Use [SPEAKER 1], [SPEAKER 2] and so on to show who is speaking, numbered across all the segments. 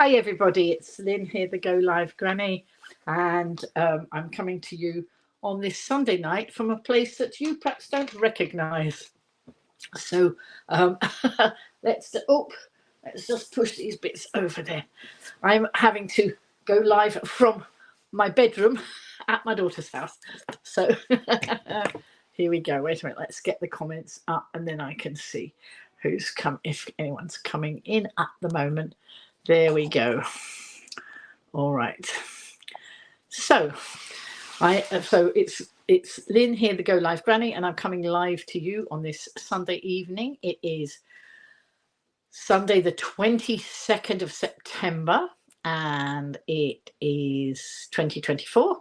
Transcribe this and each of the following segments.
[SPEAKER 1] Hi everybody, it's Lynn here, the Go Live Granny, and I'm coming to you on this Sunday night from a place that you perhaps don't recognise. So let's just push these bits over there. I'm having to go live from my bedroom at my daughter's house. So here we go. Wait a minute, let's get the comments up and then I can see who's come, if anyone's coming in at the moment. There we go. All right. So it's Lynn here, the Go Live Granny, and I'm coming live to you on this Sunday evening. It is Sunday the 22nd of September and it is 2024,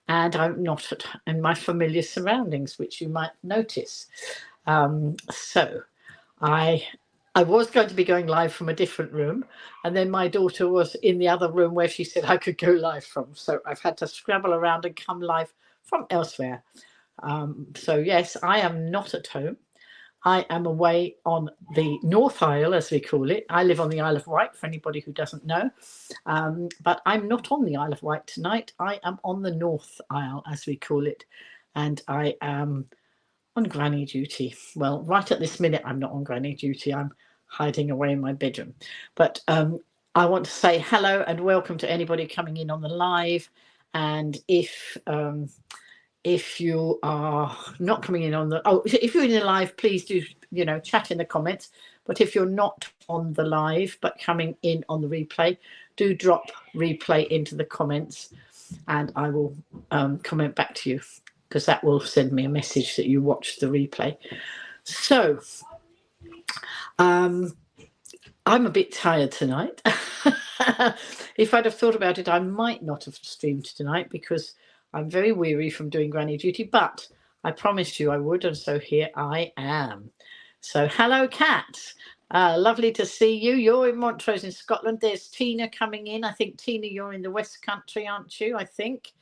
[SPEAKER 1] and I'm not in my familiar surroundings, which you might notice. So I was going to be going live from a different room, and then my daughter was in the other room where she said I could go live from. So I've had to scrabble around and come live from elsewhere. So yes, I am not at home. I am away on the North Isle, as we call it. I live on the Isle of Wight, for anybody who doesn't know. But I'm not on the Isle of Wight tonight. I am on the North Isle, as we call it. And I am on granny duty. Well, right at this minute, I'm not on granny duty. I'm hiding away in my bedroom. But I want to say hello and welcome to anybody coming in on the live. And if you are not coming in on the, if you're in the live, please do, chat in the comments. But if you're not on the live, but coming in on the replay, do drop replay into the comments and I will comment back to you, because that will send me a message that you watched the replay. So I'm a bit tired tonight. If I'd have thought about it, I might not have streamed tonight because I'm very weary from doing granny duty, but I promised you I would, and so here I am. So hello, Kat. Lovely to see you. You're in Montrose in Scotland. There's Tina coming in. I think, Tina, you're in the West Country, aren't you? I think.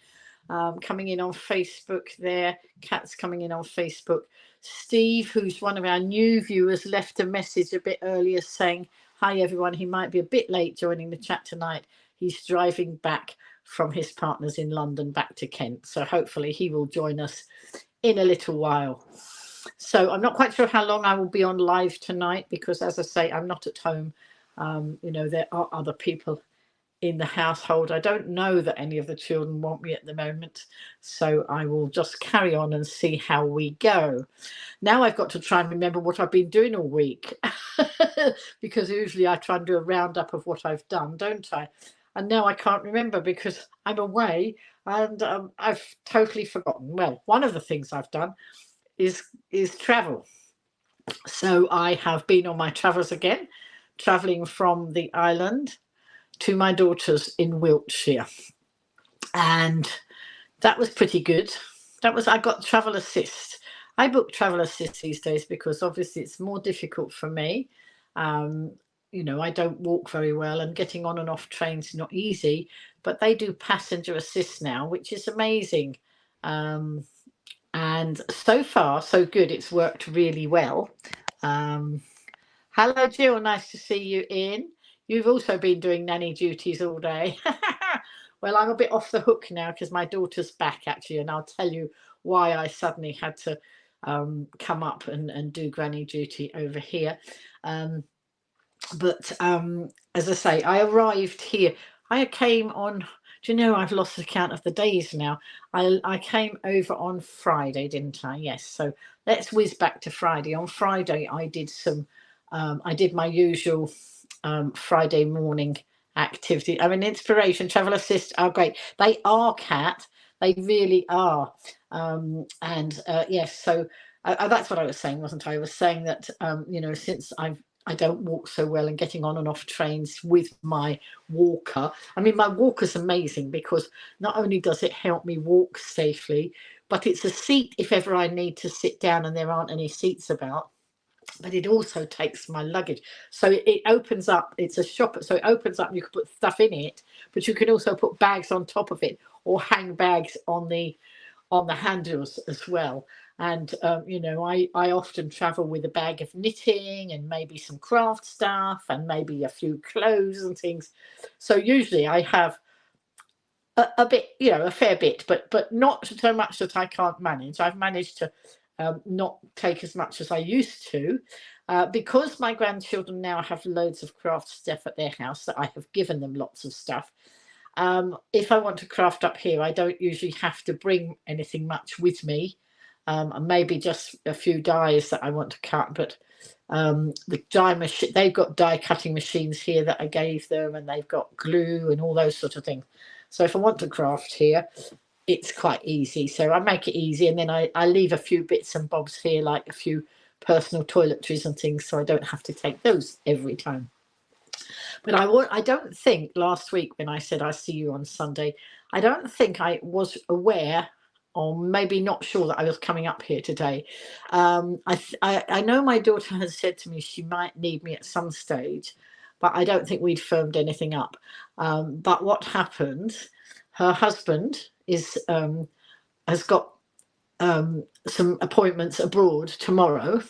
[SPEAKER 1] Coming in on Facebook there. Kat's coming in on Facebook. Steve, who's one of our new viewers, left a message a bit earlier saying, hi, everyone. He might be a bit late joining the chat tonight. He's driving back from his partners in London back to Kent. So hopefully he will join us in a little while. So I'm not quite sure how long I will be on live tonight because, as I say, I'm not at home. There are other people in the household. I don't know that any of the children want me at the moment, so I will just carry on and see how we go. Now I've got to try and remember what I've been doing all week because usually I try and do a roundup of what I've done, don't I? And now I can't remember because I'm away and I've totally forgotten. Well, one of the things I've done is travel. So I have been on my travels again, traveling from the island to my daughter's in Wiltshire, and that was pretty good. I got travel assist. I book travel assist these days because obviously it's more difficult for me. I don't walk very well, and getting on and off trains is not easy, but they do passenger assist now, which is amazing. And so far so good. It's worked really well. Hello, Jill, nice to see you in. You've also been doing nanny duties all day. Well, I'm a bit off the hook now because my daughter's back, actually, and I'll tell you why I suddenly had to come up and do granny duty over here. But as I say, I arrived here. I came on, do you know, I've lost the count of the days now. I came over on Friday, didn't I? Yes. So let's whiz back to Friday. On Friday, I did my usual Friday morning activity. I mean, inspiration, travel assist are great. They are, Kat. They really are. Yes, so that's what I was saying, wasn't I? I was saying that, since I don't walk so well, and getting on and off trains with my walker. I mean, my walker's amazing because not only does it help me walk safely, but it's a seat if ever I need to sit down and there aren't any seats about. But it also takes my luggage. So it opens up, it's a shopper, so it opens up, you can put stuff in it, but you can also put bags on top of it or hang bags on the handles as well. And you know, I often travel with a bag of knitting and maybe some craft stuff and maybe a few clothes and things. So usually I have a bit, you know, a fair bit, but not so much that I can't manage. I've managed to not take as much as I used to, because my grandchildren now have loads of craft stuff at their house that I have given them lots of stuff. If I want to craft up here, I don't usually have to bring anything much with me, and maybe just a few dies that I want to cut. But the die machine, they've got die cutting machines here that I gave them, and they've got glue and all those sort of things. So if I want to craft here, it's quite easy. So I make it easy, and then I leave a few bits and bobs here, like a few personal toiletries and things, so I don't have to take those every time. But I don't think last week when I said I see you on Sunday, I don't think I was aware, or maybe not sure, that I was coming up here today. I know my daughter has said to me she might need me at some stage, but I don't think we'd firmed anything up. But what happened? Her husband has got some appointments abroad tomorrow,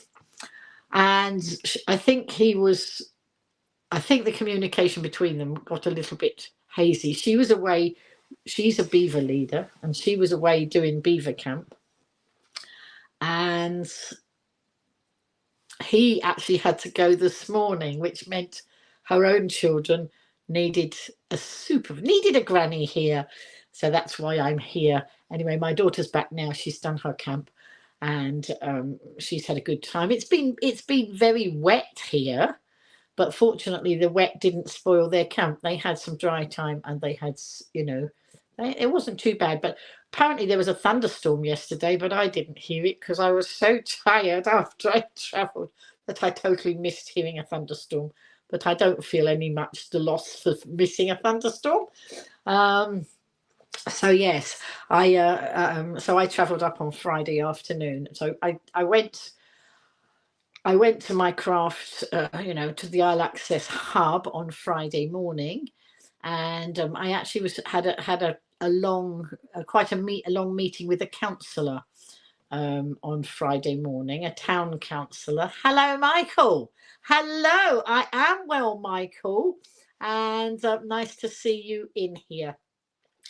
[SPEAKER 1] and I think the communication between them got a little bit hazy. She was away. She's a beaver leader, and she was away doing beaver camp, and he actually had to go this morning, which meant her own children needed a granny here. So that's why I'm here. Anyway, my daughter's back now. She's done her camp, and she's had a good time. It's been very wet here, but fortunately the wet didn't spoil their camp. They had some dry time, and they had, you know, it wasn't too bad. But apparently there was a thunderstorm yesterday, but I didn't hear it because I was so tired after I travelled that I totally missed hearing a thunderstorm. But I don't feel any much the loss for missing a thunderstorm. So yes, so I travelled up on Friday afternoon. So I went to my craft, you know, to the Isle Access hub on Friday morning, and I actually had a long, long meeting with a councillor on Friday morning, a town councillor. Hello, Michael. Hello, I am well, Michael, and nice to see you in here.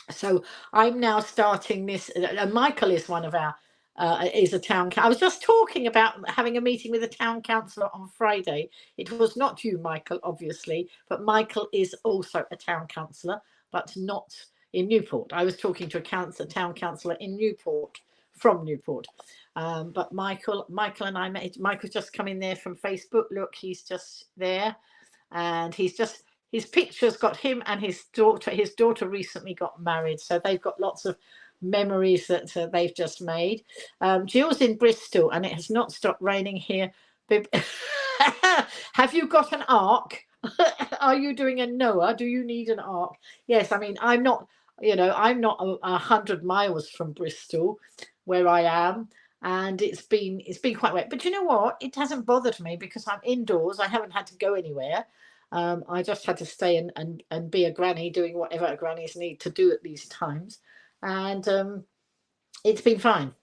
[SPEAKER 1] So I'm now starting this, and Michael is one of our is a town. I was just talking about having a meeting with a town councillor on Friday. It was not you, Michael, obviously, but Michael is also a town councillor, but not in Newport. I was talking to a town councillor in Newport, from Newport. But Michael and I met. Michael's just come in there from Facebook. Look, he's just there, and his picture's got him and his daughter. His daughter recently got married, so they've got lots of memories that they've just made. Jill's in Bristol, and it has not stopped raining here. Have you got an ark? Are you doing a Noah? Do you need an ark? Yes, I mean, I'm not 100 miles from Bristol, where I am, and it's been quite wet. But you know what? It hasn't bothered me because I'm indoors. I haven't had to go anywhere. I just had to stay and be a granny, doing whatever grannies need to do at these times, and it's been fine.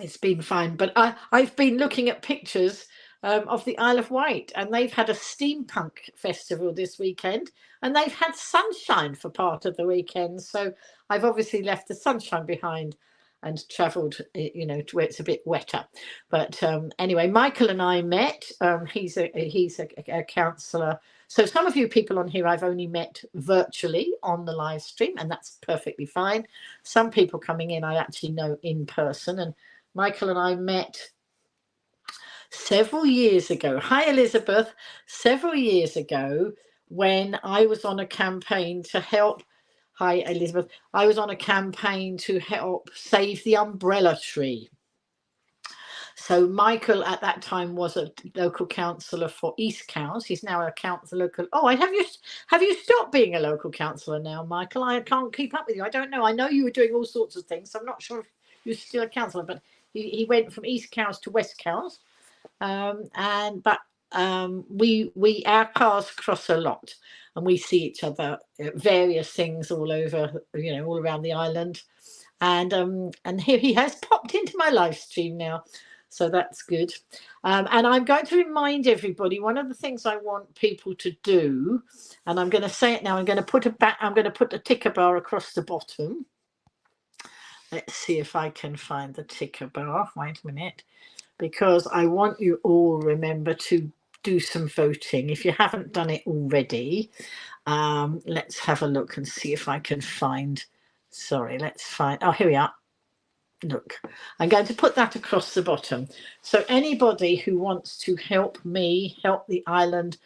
[SPEAKER 1] It's been fine. But I've been looking at pictures of the Isle of Wight, and they've had a steampunk festival this weekend, and they've had sunshine for part of the weekend. So I've obviously left the sunshine behind and travelled, you know, to where it's a bit wetter. But anyway, Michael and I met. He's a counsellor. So some of you people on here I've only met virtually on the live stream, and that's perfectly fine. Some people coming in I actually know in person, and Michael and I met several years ago. Hi, Elizabeth. Several years ago, when I was on a campaign to help. Hi, Elizabeth. I was on a campaign to help save the umbrella tree. So Michael at that time was a local councillor for East Cowes. He's now a councillor. Oh, have you stopped being a local councillor now, Michael? I can't keep up with you. I don't know. I know you were doing all sorts of things, so I'm not sure if you're still a councillor. But he went from East Cowes to West Cowes, we our paths cross a lot, and we see each other at various things all over, you know, all around the island. And here he has popped into my live stream now, so that's good. And I'm going to remind everybody, one of the things I want people to do, and I'm going to say it now, I'm going to put the ticker bar across the bottom. Let's see if I can find the ticker bar. Wait a minute, because I want you all remember to do some voting if you haven't done it already. Let's have a look and see if I can find. Sorry, let's find. Oh, here we are. Look, I'm going to put that across the bottom. So anybody who wants to help me help the island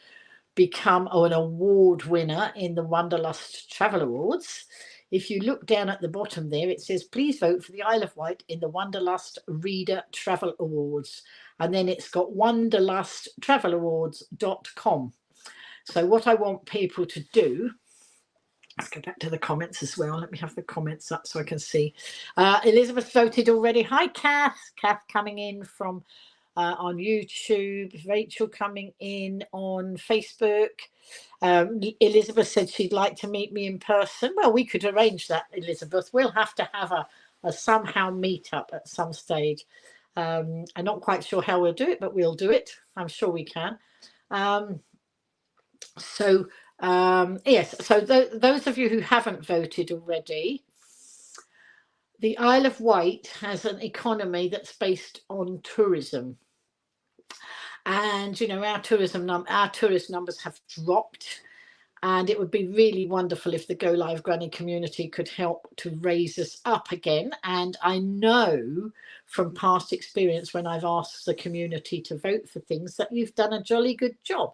[SPEAKER 1] become an award winner in the Wanderlust Travel Awards, if you look down at the bottom there, it says, please vote for the Isle of Wight in the Wanderlust Reader Travel Awards. And then it's got wanderlusttravelawards.com. So what I want people to do, let's go back to the comments as well. Let me have the comments up so I can see. Elizabeth voted already. Hi, Kath. Kath coming in from on YouTube. Rachel coming in on Facebook. Elizabeth said she'd like to meet me in person. Well, we could arrange that, Elizabeth. We'll have to have a somehow meet up at some stage. I'm not quite sure how we'll do it, but we'll do it. I'm sure we can. Yes, so those of you who haven't voted already, the Isle of Wight has an economy that's based on tourism. And, you know, our tourist numbers have dropped, and it would be really wonderful if the Go Live Granny community could help to raise us up again. And I know from past experience when I've asked the community to vote for things that you've done a jolly good job.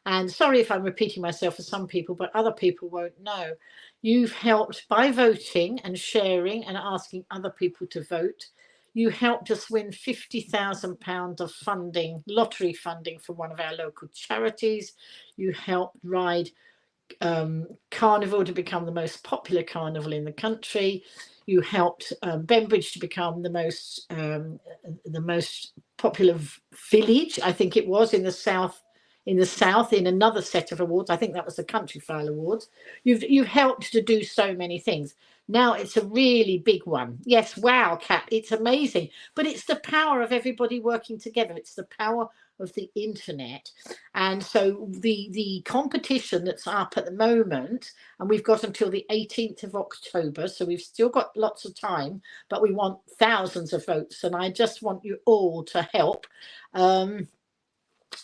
[SPEAKER 1] And sorry if I'm repeating myself for some people, but other people won't know. You've helped by voting and sharing and asking other people to vote. You helped us win £50,000 of funding, lottery funding for one of our local charities. You helped ride Carnival to become the most popular carnival in the country. You helped Bembridge to become the most popular village, I think it was, in the south. In another set of awards. I think that was the Countryfile Awards. You've helped to do so many things. Now it's a really big one. Yes, wow, Kat, it's amazing. But it's the power of everybody working together. It's the power of the internet. And so the competition that's up at the moment, and we've got until the 18th of October, so we've still got lots of time, but we want thousands of votes, and I just want you all to help.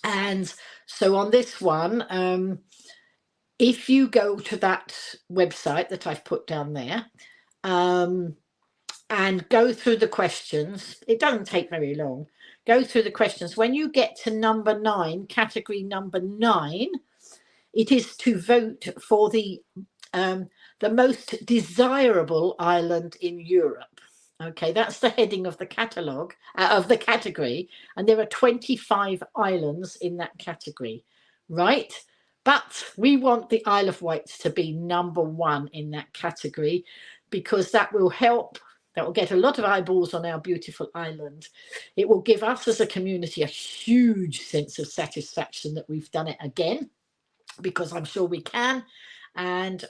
[SPEAKER 1] And so on this one, if you go to that website that I've put down there, and go through the questions, it doesn't take very long. Go through the questions. When you get to number 9, category number 9, it is to vote for the most desirable island in Europe. Okay, that's the heading of the catalogue, of the category, and there are 25 islands in that category, right? But we want the Isle of Wight to be number 1 in that category, because that will help. That will get a lot of eyeballs on our beautiful island. It will give us as a community a huge sense of satisfaction that we've done it again, because I'm sure we can. And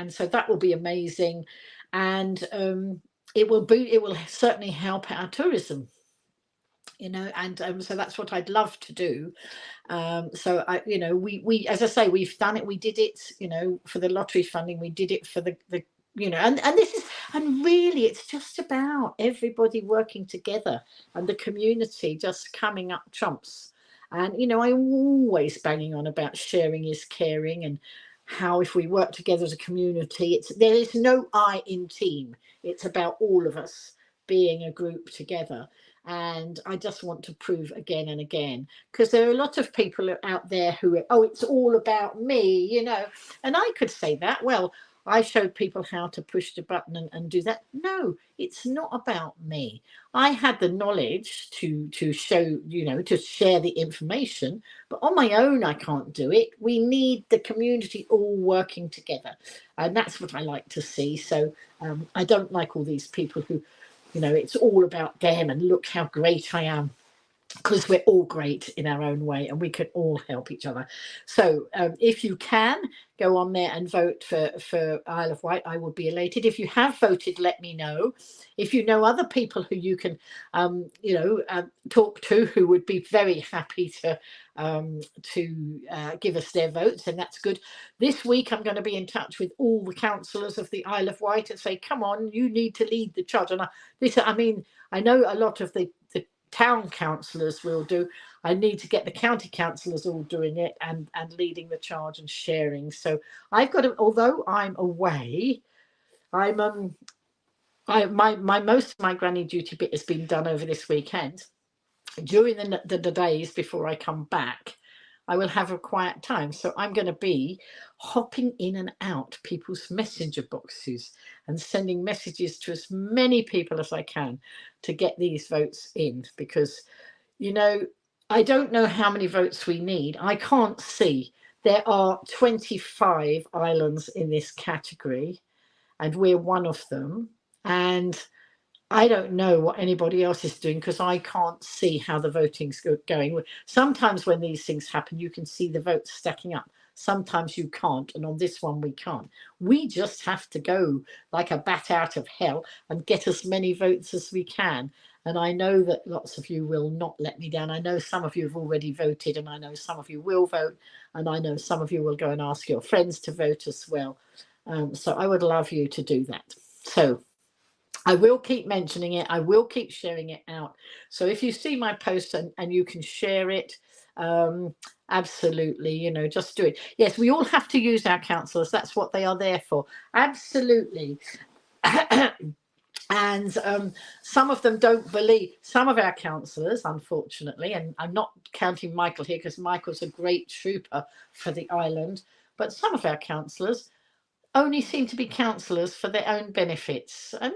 [SPEAKER 1] so that will be amazing. And it will certainly help our tourism, you know, and so that's what I'd love to do. So I, you know, we as I say, we've done it. We did it, you know, for the lottery funding. We did it for the you know, and this is, and really it's just about everybody working together and the community just coming up trumps. And, you know, I'm always banging on about sharing is caring, and how if we work together as a community, there is no I in team. It's about all of us being a group together. And I just want to prove again and again, because there are a lot of people out there who are, oh, it's all about me, you know. And I could say that, well, I showed people how to push the button and do that. No, it's not about me. I had the knowledge to show, you know, to share the information, but on my own, I can't do it. We need the community all working together. And that's what I like to see. So I don't like all these people who, you know, it's all about them and look how great I am. because we're all great in our own way and we can all help each other. So if you can go on there and vote for Isle of Wight, I would be elated. If you have voted, let me know. If you know other people who you can talk to who would be very happy to give us their votes, and that's good. This week I'm going to be in touch with all the councillors of the Isle of Wight and say, come on, you need to lead the charge. And I know a lot of the town councillors will do. I need to get the county councillors all doing it and leading the charge and sharing. So I've got to, although I'm away, I'm my most of my granny duty bit has been done over this weekend. During the days before I come back, I will have a quiet time. So I'm going to be hopping in and out people's messenger boxes and sending messages to as many people as I can to get these votes in, because, I don't know how many votes we need. I can't see. There are 25 islands in this category, and we're one of them. And I don't know what anybody else is doing, because I can't see how the voting's going. Sometimes when these things happen, you can see the votes stacking up. Sometimes you can't, and on this one we can't. We just have to go like a bat out of hell and get as many votes as we can. And I know that lots of you will not let me down. I know some of you have already voted, and I know some of you will vote, and I know some of you will go and ask your friends to vote as well. So I would love you to do that. So I will keep mentioning it. I will keep sharing it out. So if you see my post and you can share it, absolutely, just do it. Yes, we all have to use our councillors. That's what they are there for. Absolutely. And some of them don't believe, some of our councillors, unfortunately, and I'm not counting Michael here because Michael's a great trooper for the island, but some of our councillors only seem to be councillors for their own benefits. And,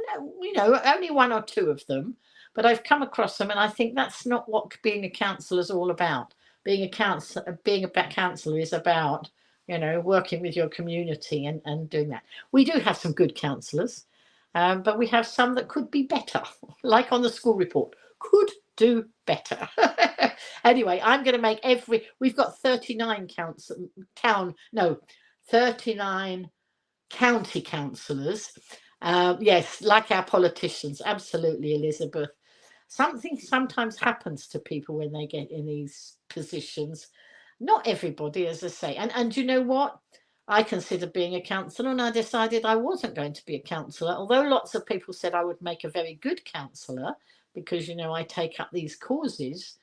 [SPEAKER 1] only one or two of them, but I've come across them, and I think that's not what being a councillor is all about. Being a councillor is about, working with your community and doing that. We do have some good councillors, but we have some that could be better, like on the school report, could do better. Anyway, I'm going to make we've got 39 39 county councillors. Yes, like our politicians. Absolutely, Elizabeth. Something sometimes happens to people when they get in these positions. Not everybody, as I say. And you know what? I considered being a councillor, and I decided I wasn't going to be a councillor, although lots of people said I would make a very good councillor because, I take up these causes.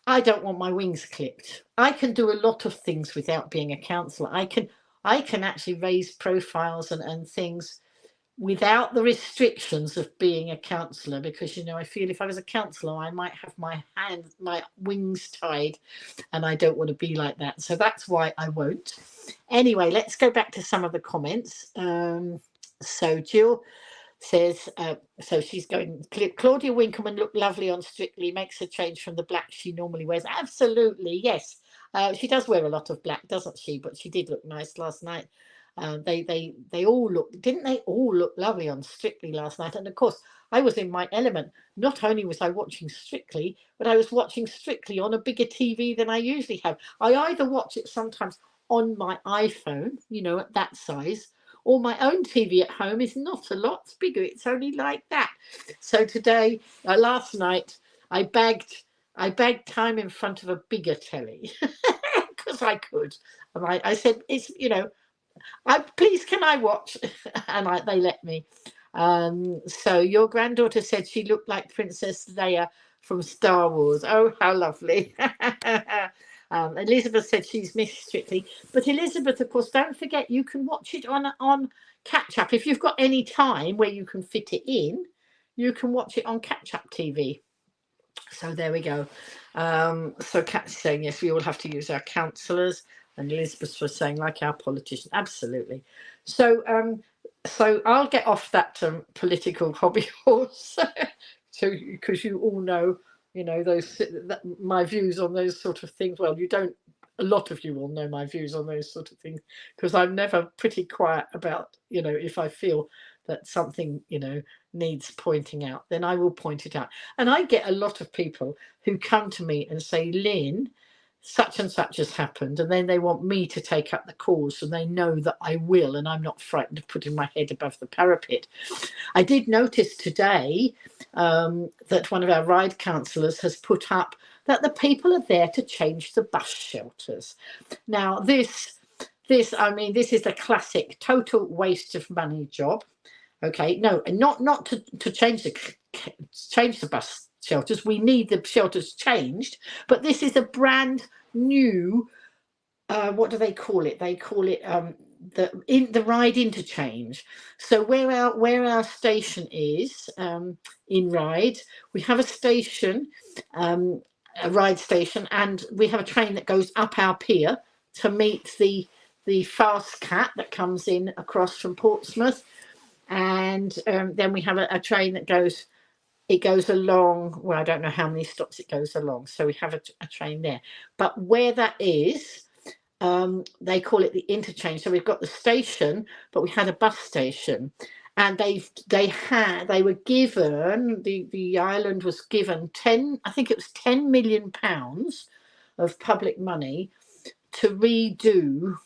[SPEAKER 1] I don't want my wings clipped. I can do a lot of things without being a councillor. I can actually raise profiles and things without the restrictions of being a councillor, because I feel if I was a councillor I might have my wings tied, and I don't want to be like that. So that's why I won't. Anyway, let's go back to some of the comments. So Jill says, so she's going, Claudia Winkleman looked lovely on Strictly, makes a change from the black she normally wears. Absolutely, yes. She does wear a lot of black, doesn't she? But she did look nice last night. They all didn't they all look lovely on Strictly last night? And of course, I was in my element. Not only was I watching Strictly, but I was watching Strictly on a bigger TV than I usually have. I either watch it sometimes on my iPhone, at that size, or my own TV at home is not a lot bigger. It's only like that. So today, last night, I bagged time in front of a bigger telly because I could. And I said, it's, please, can I watch? And they let me. So your granddaughter said she looked like Princess Leia from Star Wars. Oh, how lovely. Elizabeth said she's missed Strictly. But Elizabeth, of course, don't forget you can watch it on catch up. If you've got any time where you can fit it in, you can watch it on catch up TV. So there we go. So Kat's saying, yes, we all have to use our councillors. And Elizabeth was saying, like our politicians. Absolutely. So I'll get off that political hobby horse. So because you all know, my views on those sort of things. Well, you don't. A lot of you will know my views on those sort of things because I'm never pretty quiet about, if I feel that something, you know, needs pointing out, then I will point it out. And I get a lot of people who come to me and say, Lynn, such and such has happened, and then they want me to take up the cause, and they know that I will, and I'm not frightened of putting my head above the parapet. I did notice today that one of our ride counsellors has put up that the people are there to change the bus shelters. Now this I mean, this is a classic total waste of money job. Okay, no, not to change the bus shelters. We need the shelters changed, but this is a brand new, what do they call it? They call it the ride interchange. So where our station is, in Ride, we have a station, a ride station, and we have a train that goes up our pier to meet the fast cat that comes in across from Portsmouth. And then we have a train that goes along, well, I don't know how many stops it goes along, so we have a train there. But where that is, they call it the interchange. So we've got the station, but we had a bus station, and they were given, the island was given 10 million pounds of public money to redo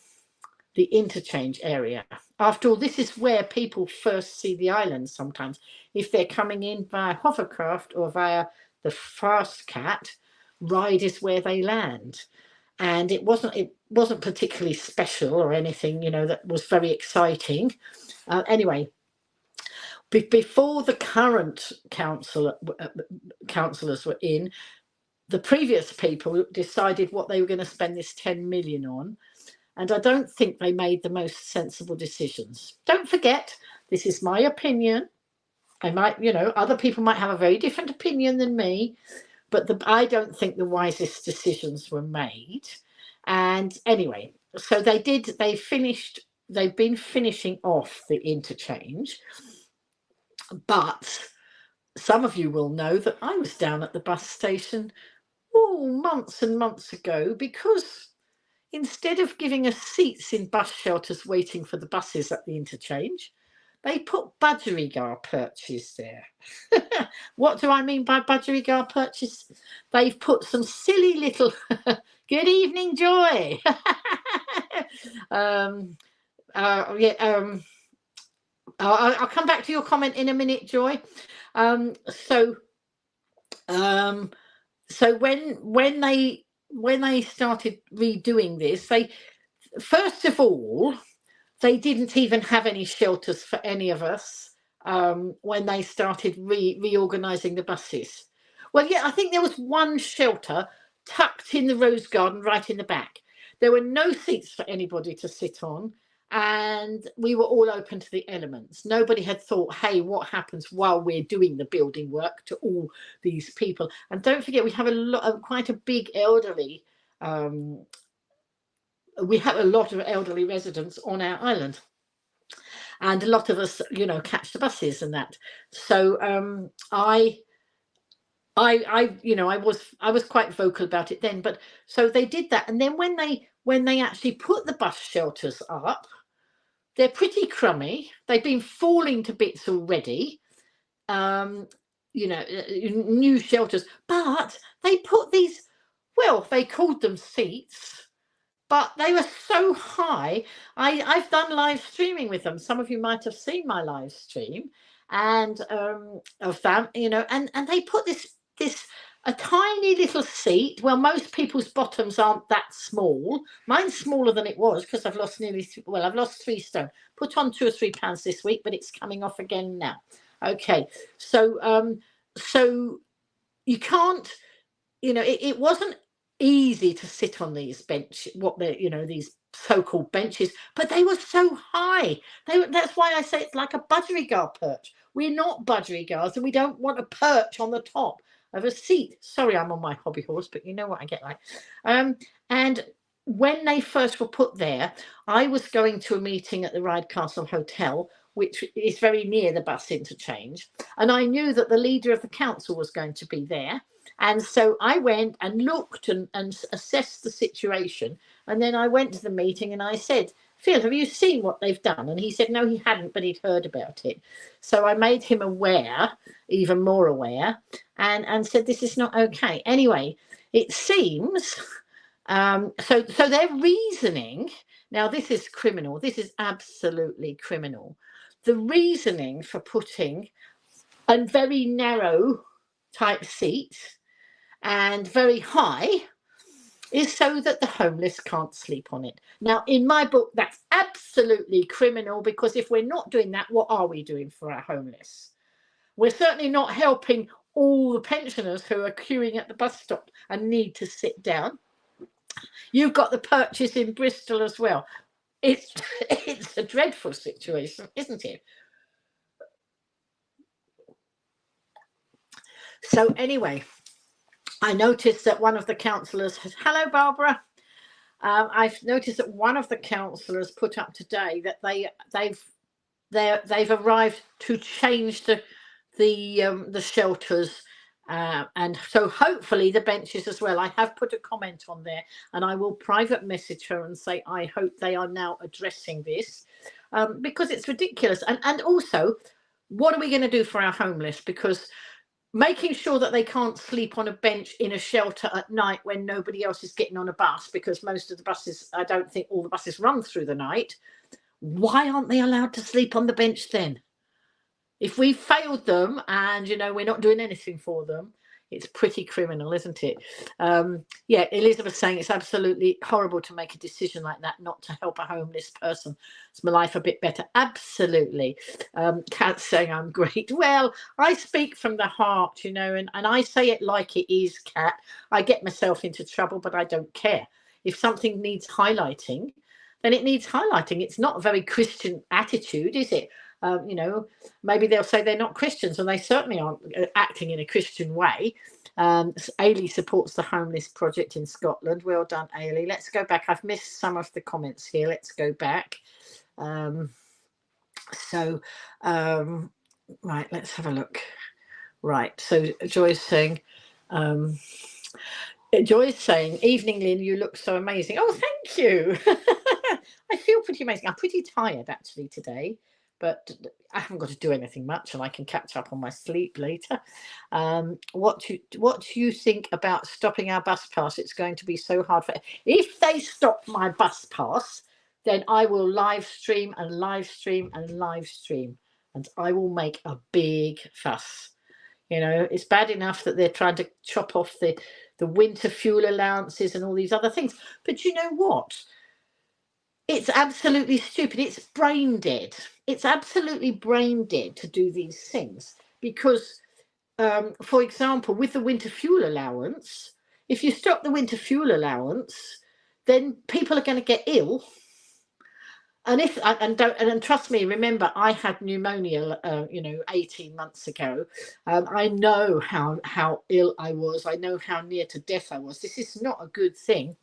[SPEAKER 1] the interchange area. After all, this is where people first see the island sometimes. If they're coming in via hovercraft or via the fast cat, Ride is where they land. And it wasn't particularly special or anything, you know, that was very exciting. Anyway, before the current councillors were in, the previous people decided what they were going to spend this 10 million on. And I don't think they made the most sensible decisions. Don't forget, this is my opinion. I might, you know, other people might have a very different opinion than me, but I don't think the wisest decisions were made. And anyway, so they've been finishing off the interchange. But some of you will know that I was down at the bus station months and months ago, because instead of giving us seats in bus shelters waiting for the buses at the interchange, they put budgerigar perches there. What do I mean by budgerigar perches? They've put some silly little good evening, Joy. I'll come back to your comment in a minute, Joy. So when they started redoing this, they first of all, they didn't even have any shelters for any of us when they started reorganizing the buses. Well, yeah, I think there was one shelter tucked in the rose garden right in the back. There were no seats for anybody to sit on, and we were all open to the elements. Nobody had thought, hey, what happens while we're doing the building work to all these people? And don't forget, we have quite a big elderly, we have a lot of elderly residents on our island, and a lot of us, you know, catch the buses and that. So I was quite vocal about it then. But so they did that, and then when they actually put the bus shelters up, they're pretty crummy. They've been falling to bits already. You know, new shelters, but they put these, well, they called them seats, but they were so high. I've done live streaming with them. Some of you might have seen my live stream, and of them, you know, and they put this a tiny little seat. Well, most people's bottoms aren't that small. Mine's smaller than it was, because I've lost I've lost 3 stone. Put on 2 or 3 pounds this week, but it's coming off again now. Okay, so so you can't, you know, it wasn't easy to sit on these these so-called benches, but they were so high. That's why I say it's like a budgerigar perch. We're not budgerigars, and we don't want a perch on the top of a seat. Sorry, I'm on my hobby horse, but you know what I get like. And when they first were put there, I was going to a meeting at the Ride Castle Hotel, which is very near the bus interchange, and I knew that the leader of the council was going to be there. And so I went and looked and assessed the situation, and then I went to the meeting and I said, Phil, have you seen what they've done? And he said no, he hadn't, but he'd heard about it. So I made him aware, even more aware, and said this is not okay. Anyway, it seems so their reasoning, now this is criminal, this is absolutely criminal. The reasoning for putting a very narrow type seat and very high is so that the homeless can't sleep on it. Now, in my book, that's absolutely criminal, because if we're not doing that, what are we doing for our homeless? We're certainly not helping all the pensioners who are queuing at the bus stop and need to sit down. You've got the purchase in Bristol as well. It's a dreadful situation, isn't it? So anyway, I noticed that one of the councillors has, hello Barbara, I've noticed that one of the councillors put up today that they've arrived to change the shelters, and so hopefully the benches as well. I have put a comment on there, and I will private message her and say I hope they are now addressing this, because it's ridiculous. And also, what are we going to do for our homeless? Because making sure that they can't sleep on a bench in a shelter at night when nobody else is getting on a bus, because most of the buses, I don't think all the buses run through the night. Why aren't they allowed to sleep on the bench then? If we failed them and, you know, we're not doing anything for them, it's pretty criminal, isn't it? Yeah, Elizabeth's saying it's absolutely horrible to make a decision like that, not to help a homeless person. It's my life a bit better. Absolutely. Kat's saying I'm great. Well, I speak from the heart, you know, and I say it like it is, Kat. I get myself into trouble, but I don't care. If something needs highlighting, then it needs highlighting. It's not a very Christian attitude, is it? You know, maybe they'll say they're not Christians, and they certainly aren't acting in a Christian way. Ailey supports the homeless project in Scotland. Well done, Ailey. Let's go back. I've missed some of the comments here. Let's go back. Right, let's have a look. Right, so Joy's saying, evening, Lynn, you look so amazing. Oh, thank you. I feel pretty amazing. I'm pretty tired actually today, but I haven't got to do anything much, and I can catch up on my sleep later. What do you think about stopping our bus pass? It's going to be so hard for. If they stop my bus pass, then I will live stream and live stream and live stream, and I will make a big fuss. You know, it's bad enough that they're trying to chop off the winter fuel allowances and all these other things, but you know what? It's absolutely stupid. It's brain dead. It's absolutely brain dead to do these things, because, for example, with the winter fuel allowance, if you stop the winter fuel allowance, then people are going to get ill. And and trust me, remember, I had pneumonia, 18 months ago. I know how ill I was. I know how near to death I was. This is not a good thing.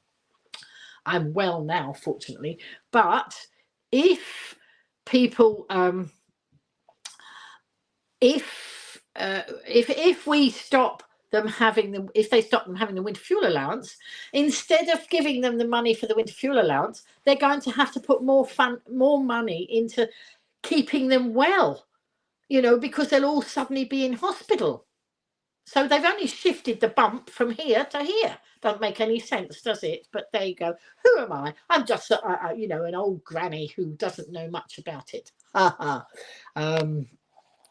[SPEAKER 1] I'm well now, fortunately. But if people, if we stop them having if they stop them having the winter fuel allowance, instead of giving them the money for the winter fuel allowance, they're going to have to put more money into keeping them well, you know, because they'll all suddenly be in hospital. So they've only shifted the bump from here to here. Doesn't make any sense, does it? But there you go. Who am I? I'm just, an old granny who doesn't know much about it.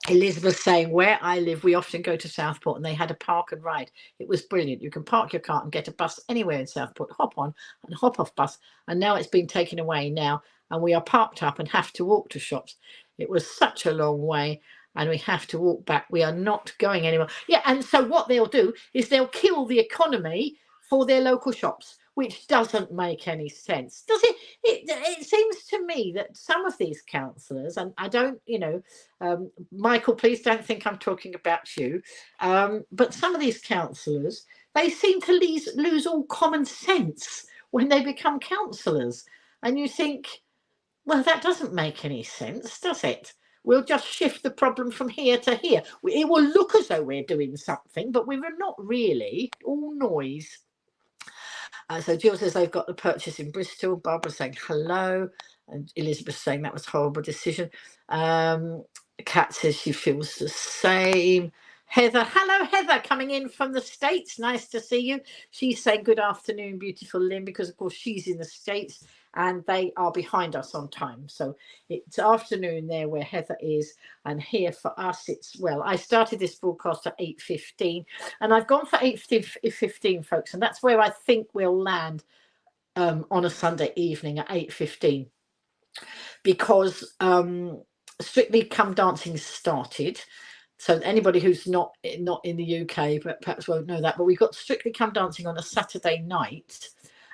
[SPEAKER 1] Elizabeth saying, where I live, we often go to Southport, and they had a park and ride. It was brilliant. You can park your car and get a bus anywhere in Southport, hop on and hop off bus. And now it's been taken away now, and we are parked up and have to walk to shops. It was such a long way, and we have to walk back. We are not going anywhere. Yeah, and so what they'll do is they'll kill the economy for their local shops, which doesn't make any sense, does it? It seems to me that some of these councillors, and I don't, Michael, please don't think I'm talking about you, but some of these councillors, they seem to lose all common sense when they become councillors. And you think, well, that doesn't make any sense, does it? We'll just shift the problem from here to here. It will look as though we're doing something, but we're not really. All noise. So Jill says they've got the purchase in Bristol. Barbara saying hello. And Elizabeth saying that was a horrible decision. Kat says she feels the same. Heather, hello Heather, coming in from the States. Nice to see you. She's saying good afternoon, beautiful Lynn, because of course she's in the States and they are behind us on time. So it's afternoon there where Heather is, and here for us it's, well, I started this broadcast at 8:15 and I've gone for 8:15, folks, and that's where I think we'll land on a Sunday evening at 8:15, because Strictly Come Dancing started. So anybody who's not in the UK but perhaps won't know that, but we've got Strictly Come Dancing on a Saturday night,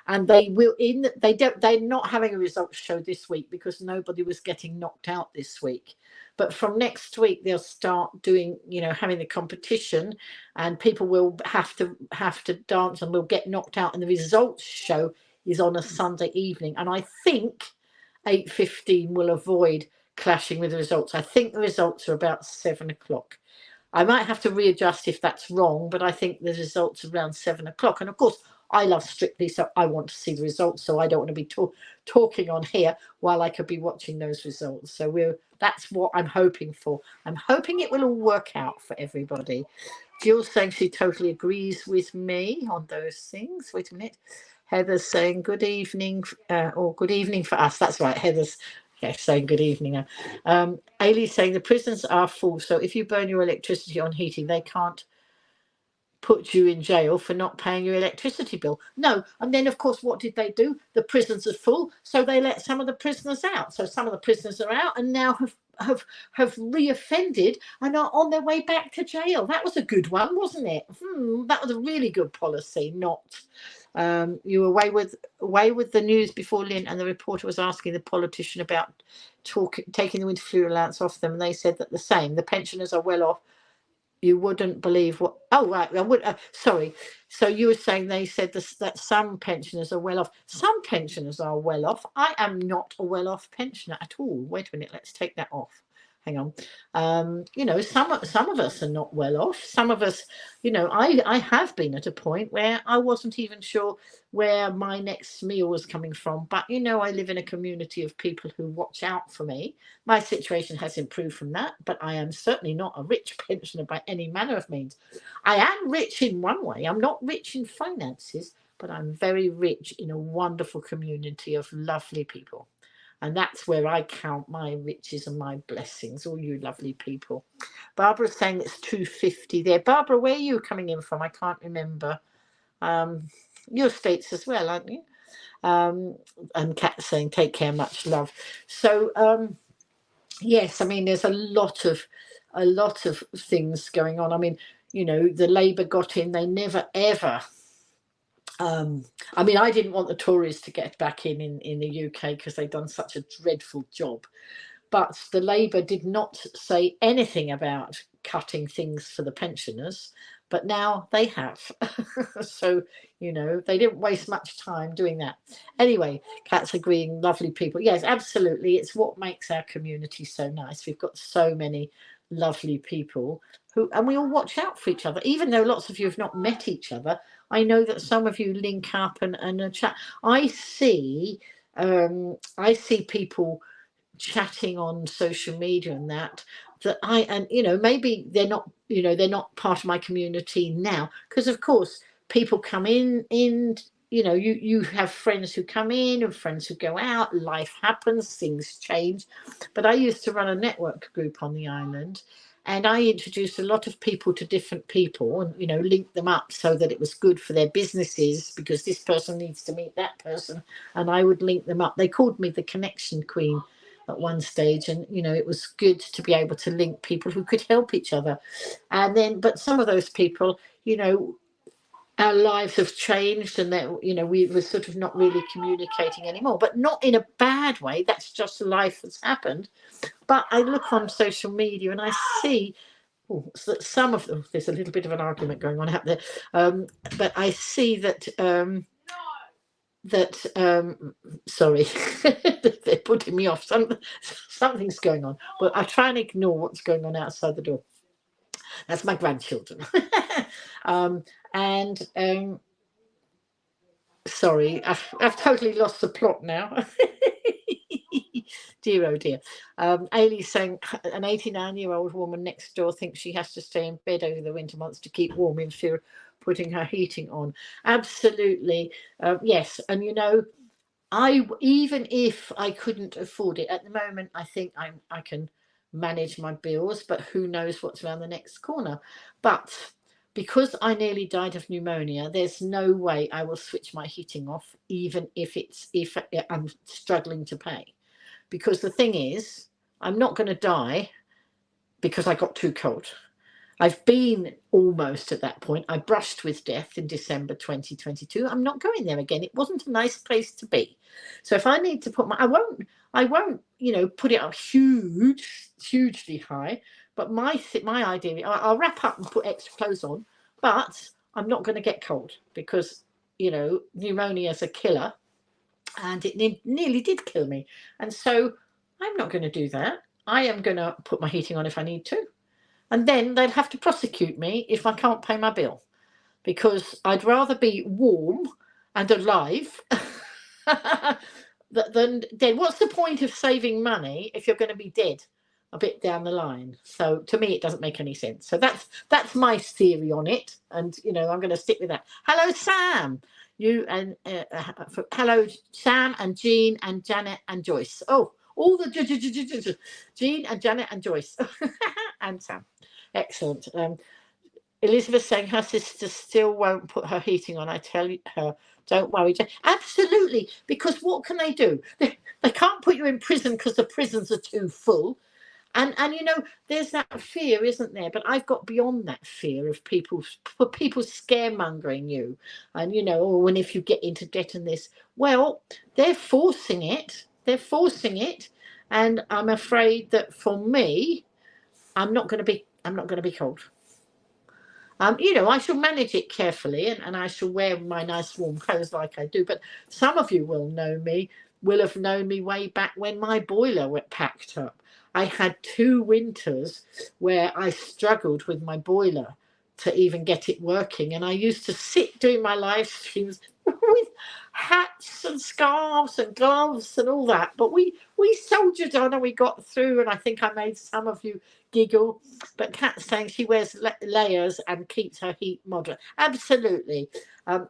[SPEAKER 1] and they're not having a results show this week because nobody was getting knocked out this week. But from next week they'll start doing, having the competition, and people will have to dance and will get knocked out, and the results show is on a Sunday evening. And I think 8:15 will avoid clashing with the results. I think the results are about 7 o'clock. I might have to readjust if that's wrong, but I think the results are around 7 o'clock. And of course, I love Strictly, so I want to see the results. So I don't want to be talking on here while I could be watching those results. So that's what I'm hoping for. I'm hoping it will all work out for everybody. Jill's saying she totally agrees with me on those things. Wait a minute. Heather's saying good evening, or good evening for us. That's right. Heather's saying good evening now. Ailey's saying the prisons are full, so if you burn your electricity on heating, they can't put you in jail for not paying your electricity bill. No. And then, of course, what did they do? The prisons are full, so they let some of the prisoners out. So some of the prisoners are out and now have reoffended and are on their way back to jail. That was a good one, wasn't it? That was a really good policy. Not you were away with the news before, Lynn, and the reporter was asking the politician about taking the winter flu allowance off them, and they said that the same. The pensioners are well off. You wouldn't believe what. Oh, right. I would. Sorry. So you were saying they said that some pensioners are well off. Some pensioners are well off. I am not a well off pensioner at all. Wait a minute. Let's take that off. Hang on. Some of us are not well off. Some of us, I have been at a point where I wasn't even sure where my next meal was coming from. But, I live in a community of people who watch out for me. My situation has improved from that, but I am certainly not a rich pensioner by any manner of means. I am rich in one way. I'm not rich in finances, but I'm very rich in a wonderful community of lovely people. And that's where I count my riches and my blessings, all you lovely people. Barbara's saying it's 2:50 there. Barbara, where are you coming in from? I can't remember. Your States as well, aren't you? And Kat saying take care, much love. So yes, I mean there's a lot of things going on. I mean, the Labour got in, they never ever I mean, I didn't want the Tories to get back in the UK because they'd done such a dreadful job. But the Labour did not say anything about cutting things for the pensioners, but now they have. So, they didn't waste much time doing that. Anyway, Kat's agreeing, lovely people. Yes, absolutely. It's what makes our community so nice. We've got so many lovely people and we all watch out for each other, even though lots of you have not met each other. I know that some of you link up and chat. I see people chatting on social media and that maybe they're not part of my community now, because of course people come in you have friends who come in and friends who go out. Life happens, things change. But I used to run a network group on the island, and I introduced a lot of people to different people and, linked them up so that it was good for their businesses, because this person needs to meet that person. And I would link them up. They called me the connection queen at one stage. And, it was good to be able to link people who could help each other. And then, but some of those people, our lives have changed, and that, we were sort of not really communicating anymore, but not in a bad way. That's just life that's happened. But I look on social media and I see that some of them, there's a little bit of an argument going on out there, but I see that sorry, they're putting me off. Something's going on, but I try and ignore what's going on outside the door. That's my grandchildren. Sorry, I've totally lost the plot now. Dear, oh dear. Ailey's saying an 89-year-old woman next door thinks she has to stay in bed over the winter months to keep warm in fear of putting her heating on. Absolutely. Yes. And even if I couldn't afford it at the moment, I think I can manage my bills, but who knows what's around the next corner. But because I nearly died of pneumonia, there's no way I will switch my heating off, even if I'm struggling to pay. Because the thing is, I'm not going to die because I got too cold. I've been almost at that point. I brushed with death in December 2022. I'm not going there again. It wasn't a nice place to be. So if I need to put I won't, put it up hugely high. But my idea, I'll wrap up and put extra clothes on, but I'm not going to get cold because, pneumonia is a killer, and it nearly did kill me. And so I'm not going to do that. I am going to put my heating on if I need to. And then they'd have to prosecute me if I can't pay my bill, because I'd rather be warm and alive than dead. What's the point of saving money if you're going to be dead a bit down the line? So to me, it doesn't make any sense. So that's my theory on it, and I'm going to stick with that. Hello, Sam. Hello, Sam and Jean and Janet and Joyce. Oh, all the Jean and Janet and Joyce and Sam. Excellent. Elizabeth saying her sister still won't put her heating on. I tell her, don't worry. Absolutely, because what can they do? They can't put you in prison because the prisons are too full. And there's that fear, isn't there? But I've got beyond that fear of people scaremongering you. And, when if you get into debt and this, well, they're forcing it. And I'm afraid that for me, I'm not going to be cold. I shall manage it carefully, and I shall wear my nice warm clothes like I do. But some of you will have known me way back when my boiler was packed up. I had 2 winters where I struggled with my boiler to even get it working, and I used to sit doing my live streams with hats and scarves and gloves and all that. But we soldiered on and we got through, and I think I made some of you giggle. But Kat's saying she wears layers and keeps her heat moderate. Absolutely.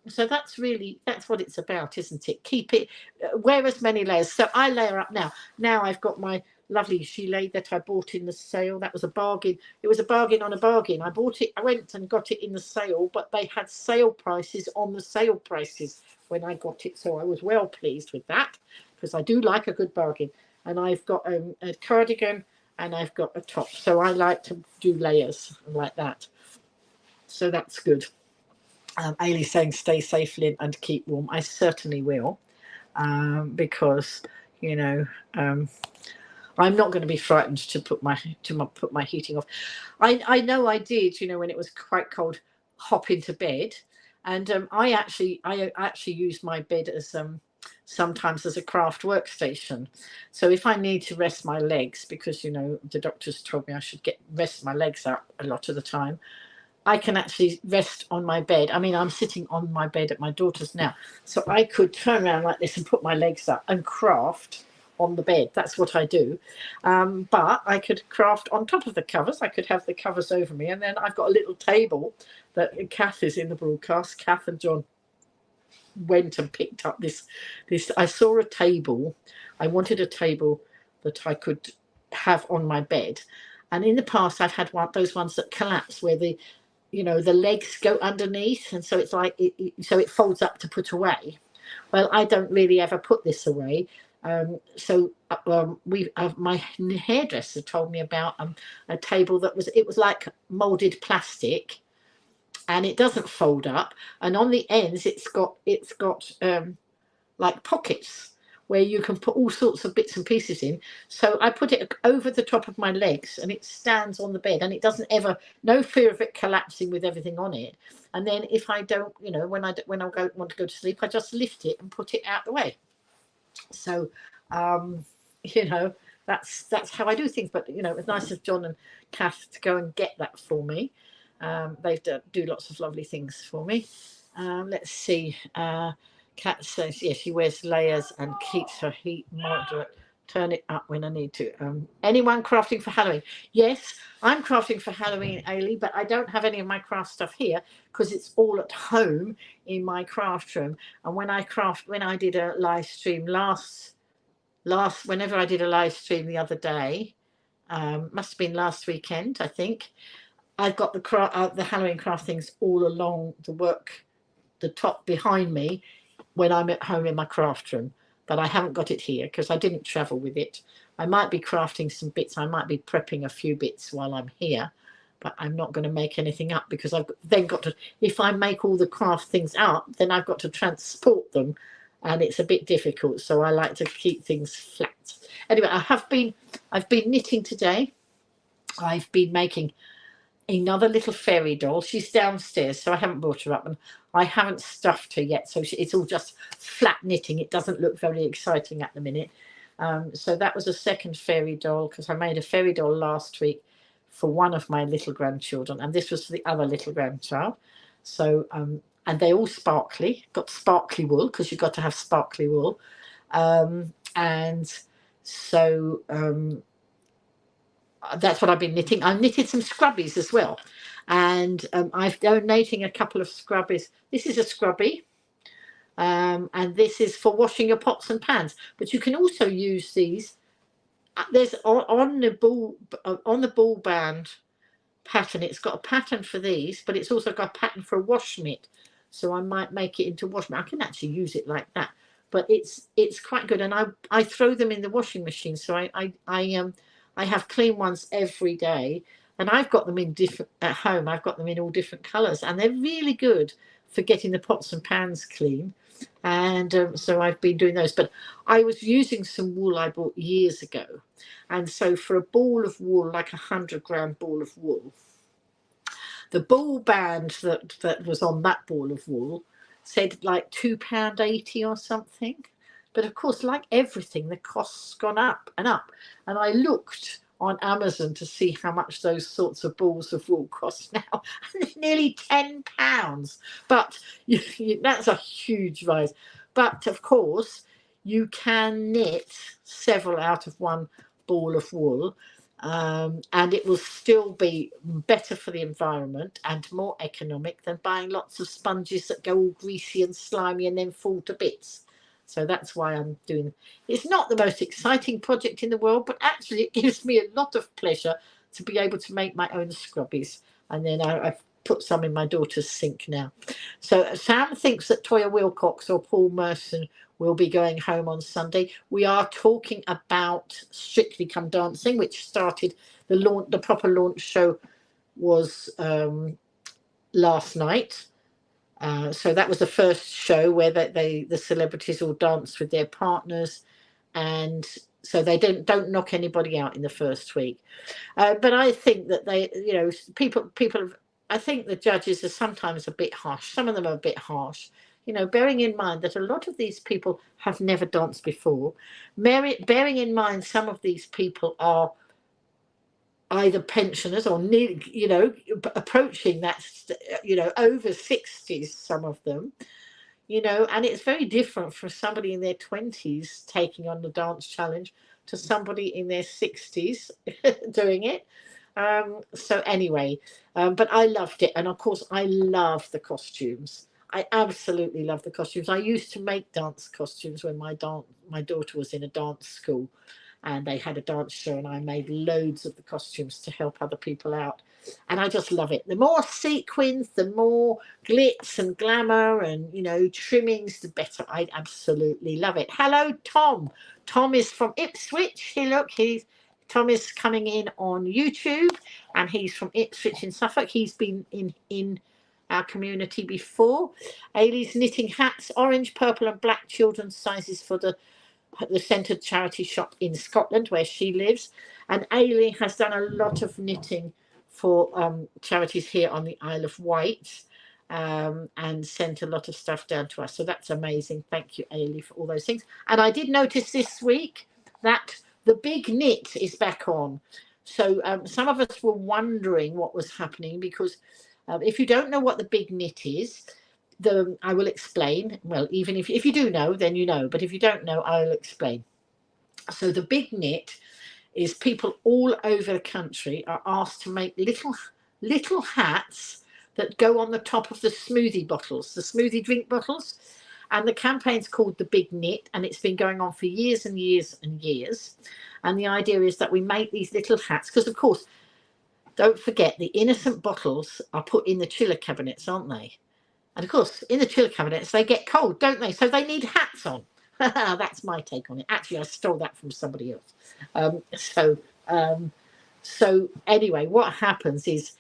[SPEAKER 1] So that's what it's about, isn't it? Keep it, wear as many layers. So I layer up now. Now I've got my lovely gilet that I bought in the sale. That was a bargain. It was a bargain on a bargain. I bought it. I went and got it in the sale, but they had sale prices on the sale prices when I got it. So I was well pleased with that, because I do like a good bargain. And I've got a cardigan and I've got a top. So I like to do layers like that. So that's good. Ailey's saying stay safe, Lynn, and keep warm. I certainly will, because I'm not going to be frightened to put my heating off. I know I did, when it was quite cold, hop into bed, and I actually use my bed as sometimes as a craft workstation. So if I need to rest my legs, because the doctors told me I should rest my legs up a lot of the time, I can actually rest on my bed. I mean, I'm sitting on my bed at my daughter's now, so I could turn around like this and put my legs up and craft on the bed. That's what I do. But I could craft on top of the covers. I could have the covers over me, and then I've got a little table that Kath is in the broadcast. Kath and John went and picked up this. I saw a table. I wanted a table that I could have on my bed, and in the past I've had those ones that collapse where the legs go underneath, and so it's like it folds up to put away. Well, I don't really ever put this away. So my hairdresser told me about a table that was like molded plastic, and it doesn't fold up, and on the ends it's got like pockets where you can put all sorts of bits and pieces in. So I put it over the top of my legs, and it stands on the bed, and it doesn't ever, no fear of it collapsing with everything on it. And then if I don't, when I want to go to sleep, I just lift it and put it out the way. So, that's how I do things. But it was nice of John and Kath to go and get that for me. They do lots of lovely things for me. Let's see. Kat says, yes, she wears layers and keeps her heat moderate. Turn it up when I need to. Anyone crafting for Halloween? Yes, I'm crafting for Halloween, Ailey, but I don't have any of my craft stuff here because it's all at home in my craft room. And when I did a live stream whenever I did a live stream the other day, must have been last weekend, I think. I've got the Halloween craft things all along the top behind me when I'm at home in my craft room, but I haven't got it here because I didn't travel with it. I might be crafting some bits. I might be prepping a few bits while I'm here, but I'm not going to make anything up because I've then got to, if I make all the craft things up, then I've got to transport them and it's a bit difficult. So I like to keep things flat. Anyway, I've been knitting today. I've been making another little fairy doll. She's downstairs, so I haven't brought her up, and I haven't stuffed her yet, so it's all just flat knitting. It doesn't look very exciting at the minute. So that was a second fairy doll because I made a fairy doll last week for one of my little grandchildren, and this was for the other little grandchild. So and they all sparkly, got sparkly wool because you've got to have sparkly wool, and so that's what I've been knitting. I knitted some scrubbies as well, and I'm donating a couple of scrubbies. This is a scrubby, and this is for washing your pots and pans. But you can also use these. There's on the ball band pattern. It's got a pattern for these, but it's also got a pattern for a wash mitt. So I might make it into wash mitt. I can actually use it like that, but it's quite good. And I throw them in the washing machine. So I have clean ones every day, and I've got them in different at home. I've got them in all different colours, and they're really good for getting the pots and pans clean. And so I've been doing those. But I was using some wool I bought years ago, and so for a ball of wool, like 100-gram ball of wool, the ball band that was on that ball of wool said like £2.80 or something. But of course, like everything, the cost's gone up and up. And I looked on Amazon to see how much those sorts of balls of wool cost now. And it's nearly £10. But that's a huge rise. But of course, you can knit several out of one ball of wool. And it will still be better for the environment and more economic than buying lots of sponges that go all greasy and slimy and then fall to bits. So that's why I'm doing. It's not the most exciting project in the world, but actually it gives me a lot of pleasure to be able to make my own scrubbies. And then I've put some in my daughter's sink now. So Sam thinks that Toya Wilcox or Paul Merson will be going home on Sunday. We are talking about Strictly Come Dancing, which started the proper launch show was last night. So that was the first show where the celebrities all danced with their partners, and so they don't knock anybody out in the first week. But I think that people. I think the judges are sometimes a bit harsh. Some of them are a bit harsh. Bearing in mind that a lot of these people have never danced before. Bearing in mind some of these people are either pensioners or approaching that, over 60s, some of them, and it's very different for somebody in their 20s taking on the dance challenge to somebody in their 60s doing it. So anyway, but I loved it. And of course, I love the costumes. I absolutely love the costumes. I used to make dance costumes when my daughter was in a dance school, and they had a dance show, and I made loads of the costumes to help other people out. And I just love it. The more sequins, the more glitz and glamour and, trimmings, the better. I absolutely love it. Hello, Tom. Tom is from Ipswich. Tom is coming in on YouTube, and he's from Ipswich in Suffolk. He's been in our community before. Ailey's knitting hats, orange, purple and black children's sizes for the Centre charity shop in Scotland where she lives. And Ailey has done a lot of knitting for charities here on the Isle of Wight, and sent a lot of stuff down to us. So that's amazing. Thank you, Ailey, for all those things. And I did notice this week that the big knit is back on. So some of us were wondering what was happening because if you don't know what the big knit is, I will explain. Well, even if you do know, then you know. But if you don't know, I'll explain. So the big knit is people all over the country are asked to make little hats that go on the top of the smoothie bottles, the smoothie drink bottles. And the campaign's called The Big Knit, and it's been going on for years and years and years. And the idea is that we make these little hats, because of course, don't forget, the innocent bottles are put in the chiller cabinets, aren't they? And of course, in the chiller cabinets, they get cold, don't they? So they need hats on. That's my take on it. Actually, I stole that from somebody else. So anyway, what happens is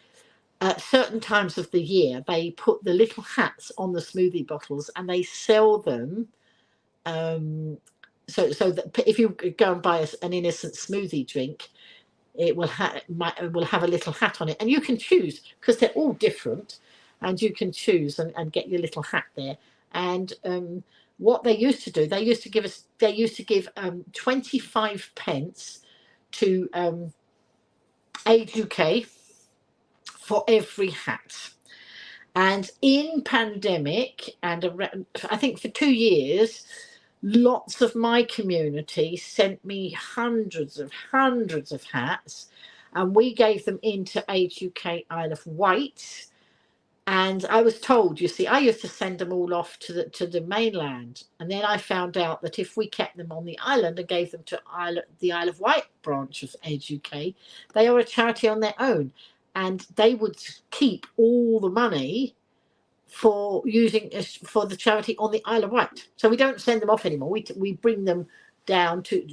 [SPEAKER 1] at certain times of the year, they put the little hats on the smoothie bottles and they sell them. So that if you go and buy an innocent smoothie drink, it will have a little hat on it, and you can choose, because they're all different, and you can choose and get your little hat there. And what they used to do, they used to give 25 pence to Age UK for every hat. And in pandemic, and around, I think for 2 years, lots of my community sent me hundreds of hats, and we gave them into Age UK Isle of Wight. And I was told, you see, I used to send them all off to the mainland, and then I found out that if we kept them on the island and gave them to the Isle of Wight branch of Age UK, they are a charity on their own, and they would keep all the money for the charity on the Isle of Wight. So we don't send them off anymore. We bring them down to,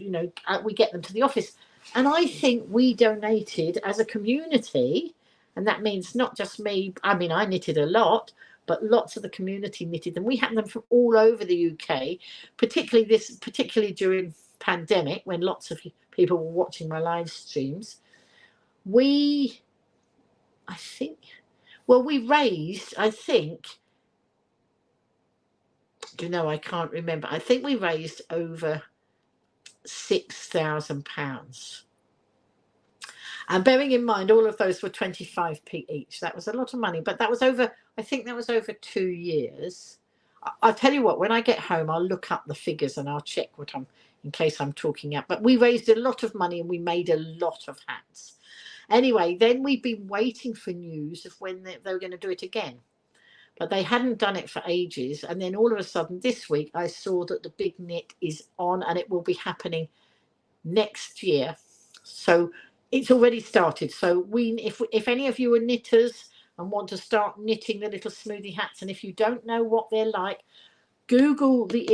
[SPEAKER 1] we get them to the office. And I think we donated as a community, and that means not just me. I mean, I knitted a lot, but lots of the community knitted them. We had them from all over the UK, particularly during pandemic, when lots of people were watching my live streams. We raised, I can't remember. I think we raised over £6,000. And bearing in mind, all of those were 25p each. That was a lot of money, but that was over 2 years. I'll tell you what, when I get home, I'll look up the figures and I'll check in case I'm talking out. But we raised a lot of money and we made a lot of hats. Anyway, then we've been waiting for news of when they were going to do it again. But they hadn't done it for ages. And then all of a sudden this week, I saw that the Big Knit is on, and it will be happening next year. So it's already started. So if any of you are knitters and want to start knitting the little smoothie hats, and if you don't know what they're like, Google the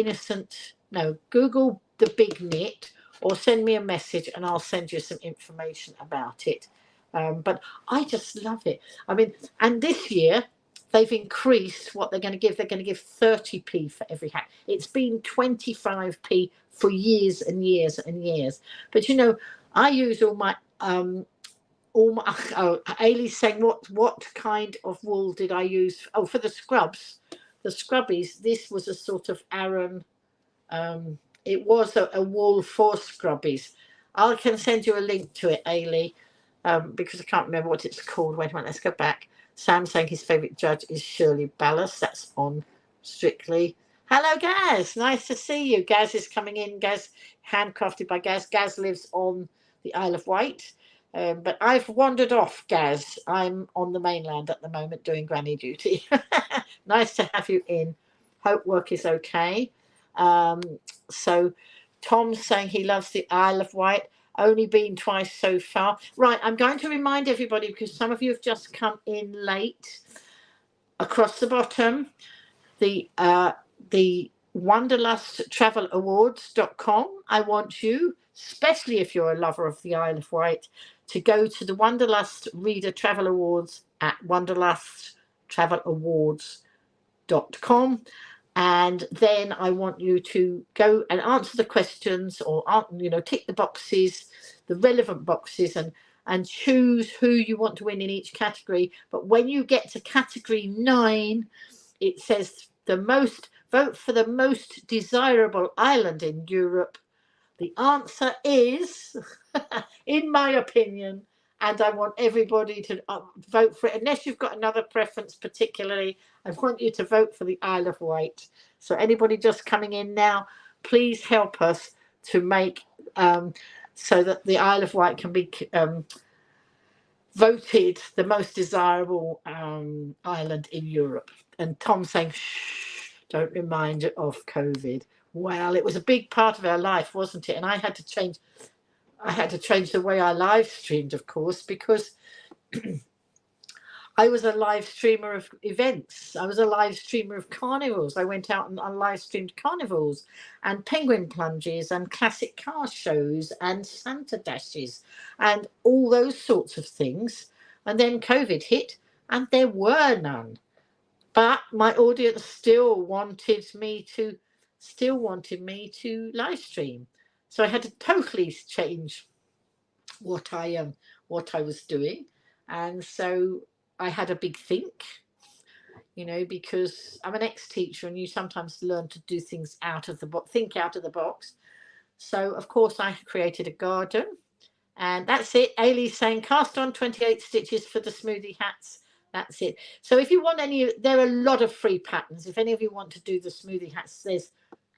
[SPEAKER 1] Big Knit, or send me a message and I'll send you some information about it. But I just love it. I mean, and this year they've increased what they're going to give. They're going to give 30p for every hat. It's been 25p for years and years and years. But I use all my Ailey's saying what kind of wool did I use? Oh, for the scrubs, the scrubbies. This was a sort of Aran. It was a wool for scrubbies. I can send you a link to it, Ailey, because I can't remember what it's called. Wait a minute, let's go back. Sam saying his favourite judge is Shirley Ballas. That's on Strictly. Hello, Gaz. Nice to see you. Gaz is coming in. Gaz, handcrafted by Gaz. Gaz lives on the Isle of Wight. But I've wandered off, Gaz. I'm on the mainland at the moment doing granny duty. Nice to have you in. Hope work is okay. So Tom's saying he loves the Isle of Wight. Only been twice so far. Right, I'm going to remind everybody, because some of you have just come in late. Across the bottom, the wanderlustTravelAwards.com. I want you, especially if you're a lover of the Isle of Wight, to go to the Wanderlust Reader Travel Awards at wanderlustTravelawards.com. And then I want you to go and answer the questions, or tick the boxes, the relevant boxes, and choose who you want to win in each category. But when you get to category 9, it says vote for the most desirable island in Europe. The answer is, in my opinion, and I want everybody to vote for it. Unless you've got another preference particularly, I want you to vote for the Isle of Wight. So anybody just coming in now, please help us to make so that the Isle of Wight can be voted the most desirable island in Europe. And Tom saying, shh, don't remind it of COVID. Well, it was a big part of our life, wasn't it? And I had to change the way I live streamed, of course, because I was a live streamer of events. I was a live streamer of carnivals. I went out and I live streamed carnivals and penguin plunges and classic car shows and Santa dashes and all those sorts of things. And then COVID hit and there were none. But my audience still wanted me to live stream. So I had to totally change what I was doing. And so I had a big think, because I'm an ex-teacher and you sometimes learn to do things think out of the box. So, of course, I created a garden. And that's it. Ailey's saying, cast on 28 stitches for the smoothie hats. That's it. So if you want there are a lot of free patterns. If any of you want to do the smoothie hats,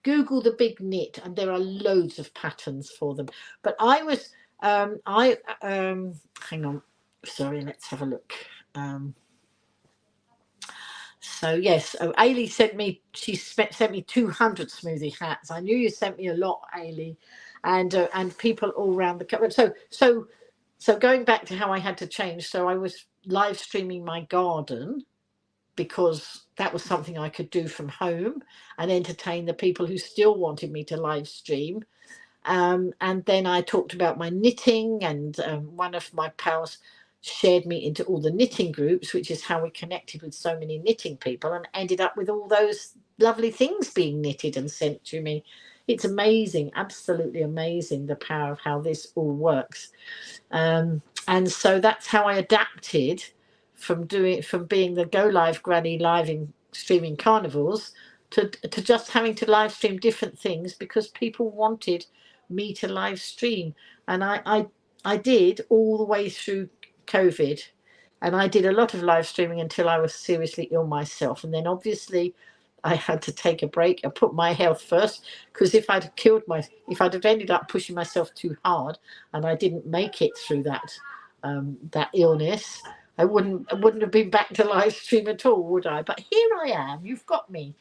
[SPEAKER 1] Google the big knit and there are loads of patterns for them. But I was, hang on. Sorry, let's have a look. So yes, Ailey sent me 200 smoothie hats. I knew you sent me a lot, Ailey, and people all around the country. So going back to how I had to change. So I was live streaming my garden because that was something I could do from home and entertain the people who still wanted me to live stream. And then I talked about my knitting, and one of my pals shared me into all the knitting groups, which is how we connected with so many knitting people and ended up with all those lovely things being knitted and sent to me. It's amazing, absolutely amazing, the power of how this all works. And so that's how I adapted from being the Go Live Granny streaming carnivals to just having to live stream different things because people wanted me to live stream. And I did all the way through COVID, and I did a lot of live streaming until I was seriously ill myself. And then obviously I had to take a break and put my health first, because if I'd have ended up pushing myself too hard and I didn't make it through that illness, I wouldn't have been back to live stream at all, would I? But here I am. You've got me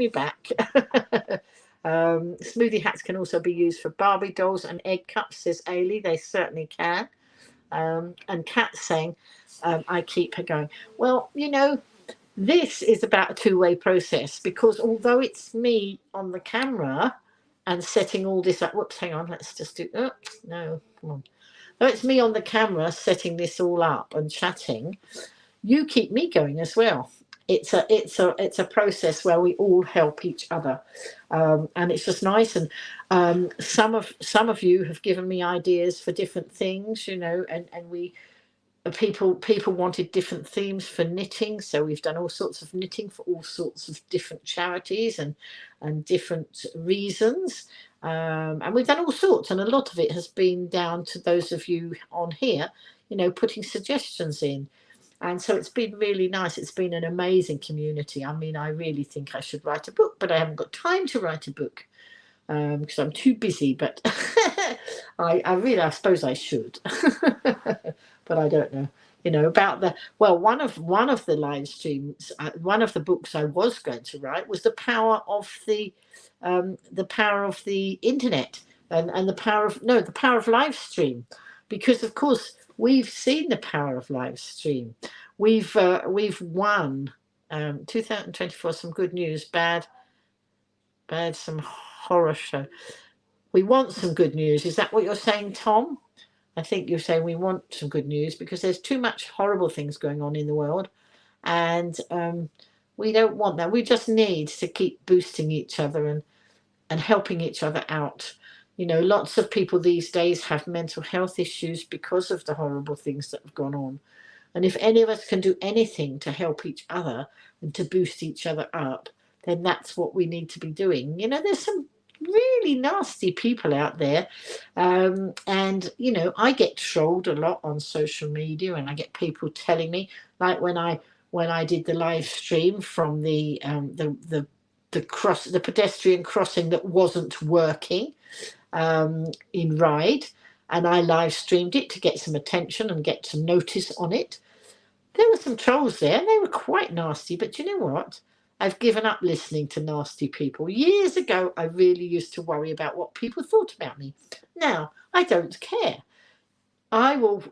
[SPEAKER 1] back. Smoothie hats can also be used for Barbie dolls and egg cups, says Ailey. They certainly can. And Kat's saying, I keep her going. Well, this is about a two-way process, because although it's me on the camera and setting all this up, whoops, hang on, let's just do, no, come on. Though it's me on the camera setting this all up and chatting, you keep me going as well. It's a process where we all help each other, and it's just nice. And some of you have given me ideas for different things, and people wanted different themes for knitting, so we've done all sorts of knitting for all sorts of different charities and different reasons, and we've done all sorts, and a lot of it has been down to those of you on here, putting suggestions in. And so it's been really nice. It's been an amazing community. I mean, I really think I should write a book, but I haven't got time to write a book because I'm too busy. But I suppose I should, but I don't know. About one of the live streams, one of the books I was going to write was the power of the internet and the power of live stream, because of course we've seen the power of live stream. We've won 2024 some good news, bad some horror show. We want some good news. Is that what you're saying, Tom? I think you're saying we want some good news because there's too much horrible things going on in the world, and we don't want that. We just need to keep boosting each other and helping each other out. Lots of people these days have mental health issues because of the horrible things that have gone on. And if any of us can do anything to help each other and to boost each other up, then that's what we need to be doing. There's some really nasty people out there. And I get trolled a lot on social media, and I get people telling me, like when I did the live stream from the pedestrian crossing that wasn't working in Ryde, and I live streamed it to get some attention and get some notice on it. There were some trolls there, and they were quite nasty. But you know what? I've given up listening to nasty people. Years ago, I really used to worry about what people thought about me. Now, I don't care. I will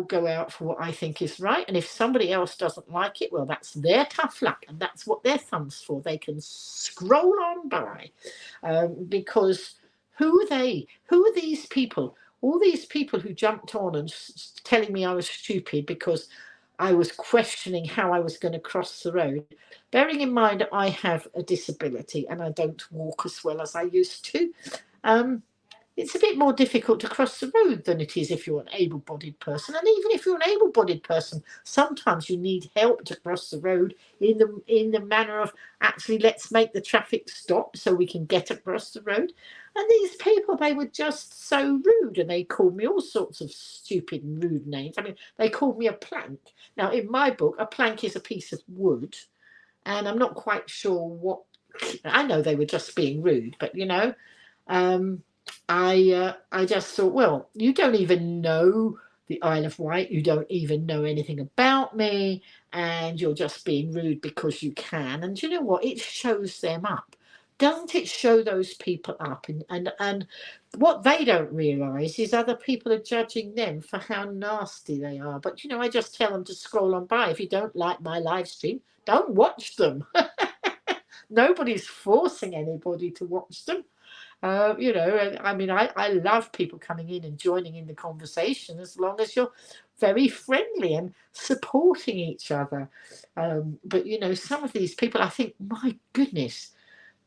[SPEAKER 1] go out for what I think is right, and if somebody else doesn't like it, well, that's their tough luck, and that's what their thumb's for. They can scroll on by, because who are they? Who are these people? All these people who jumped on and telling me I was stupid because I was questioning how I was going to cross the road. Bearing in mind I have a disability and I don't walk as well as I used to. It's a bit more difficult to cross the road than it is if you're an able-bodied person. And even if you're an able-bodied person, sometimes you need help to cross the road in the manner of, actually, let's make the traffic stop so we can get across the road. And these people, they were just so rude, and they called me all sorts of stupid and rude names. I mean, they called me a plank. Now, in my book, a plank is a piece of wood, and I'm not quite sure what. I know they were just being rude, but I just thought, well, you don't even know the Isle of Wight, you don't even know anything about me, and you're just being rude because you can. And you know what? It shows them up. Doesn't it show those people up? And what they don't realise is other people are judging them for how nasty they are. But I just tell them to scroll on by. If you don't like my live stream, don't watch them. Nobody's forcing anybody to watch them. I mean, I love people coming in and joining in the conversation as long as you're very friendly and supporting each other. But some of these people, I think, my goodness,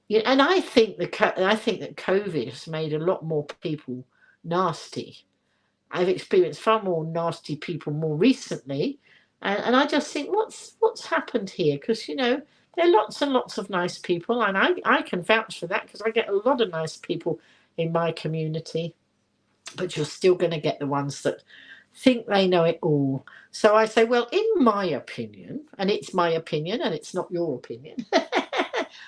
[SPEAKER 1] and I think that COVID has made a lot more people nasty. I've experienced far more nasty people more recently, and I just think, what's happened here? Because there are lots and lots of nice people, and I can vouch for that because I get a lot of nice people in my community. But you're still going to get the ones that think they know it all. So I say, well, in my opinion, and it's my opinion, and it's not your opinion.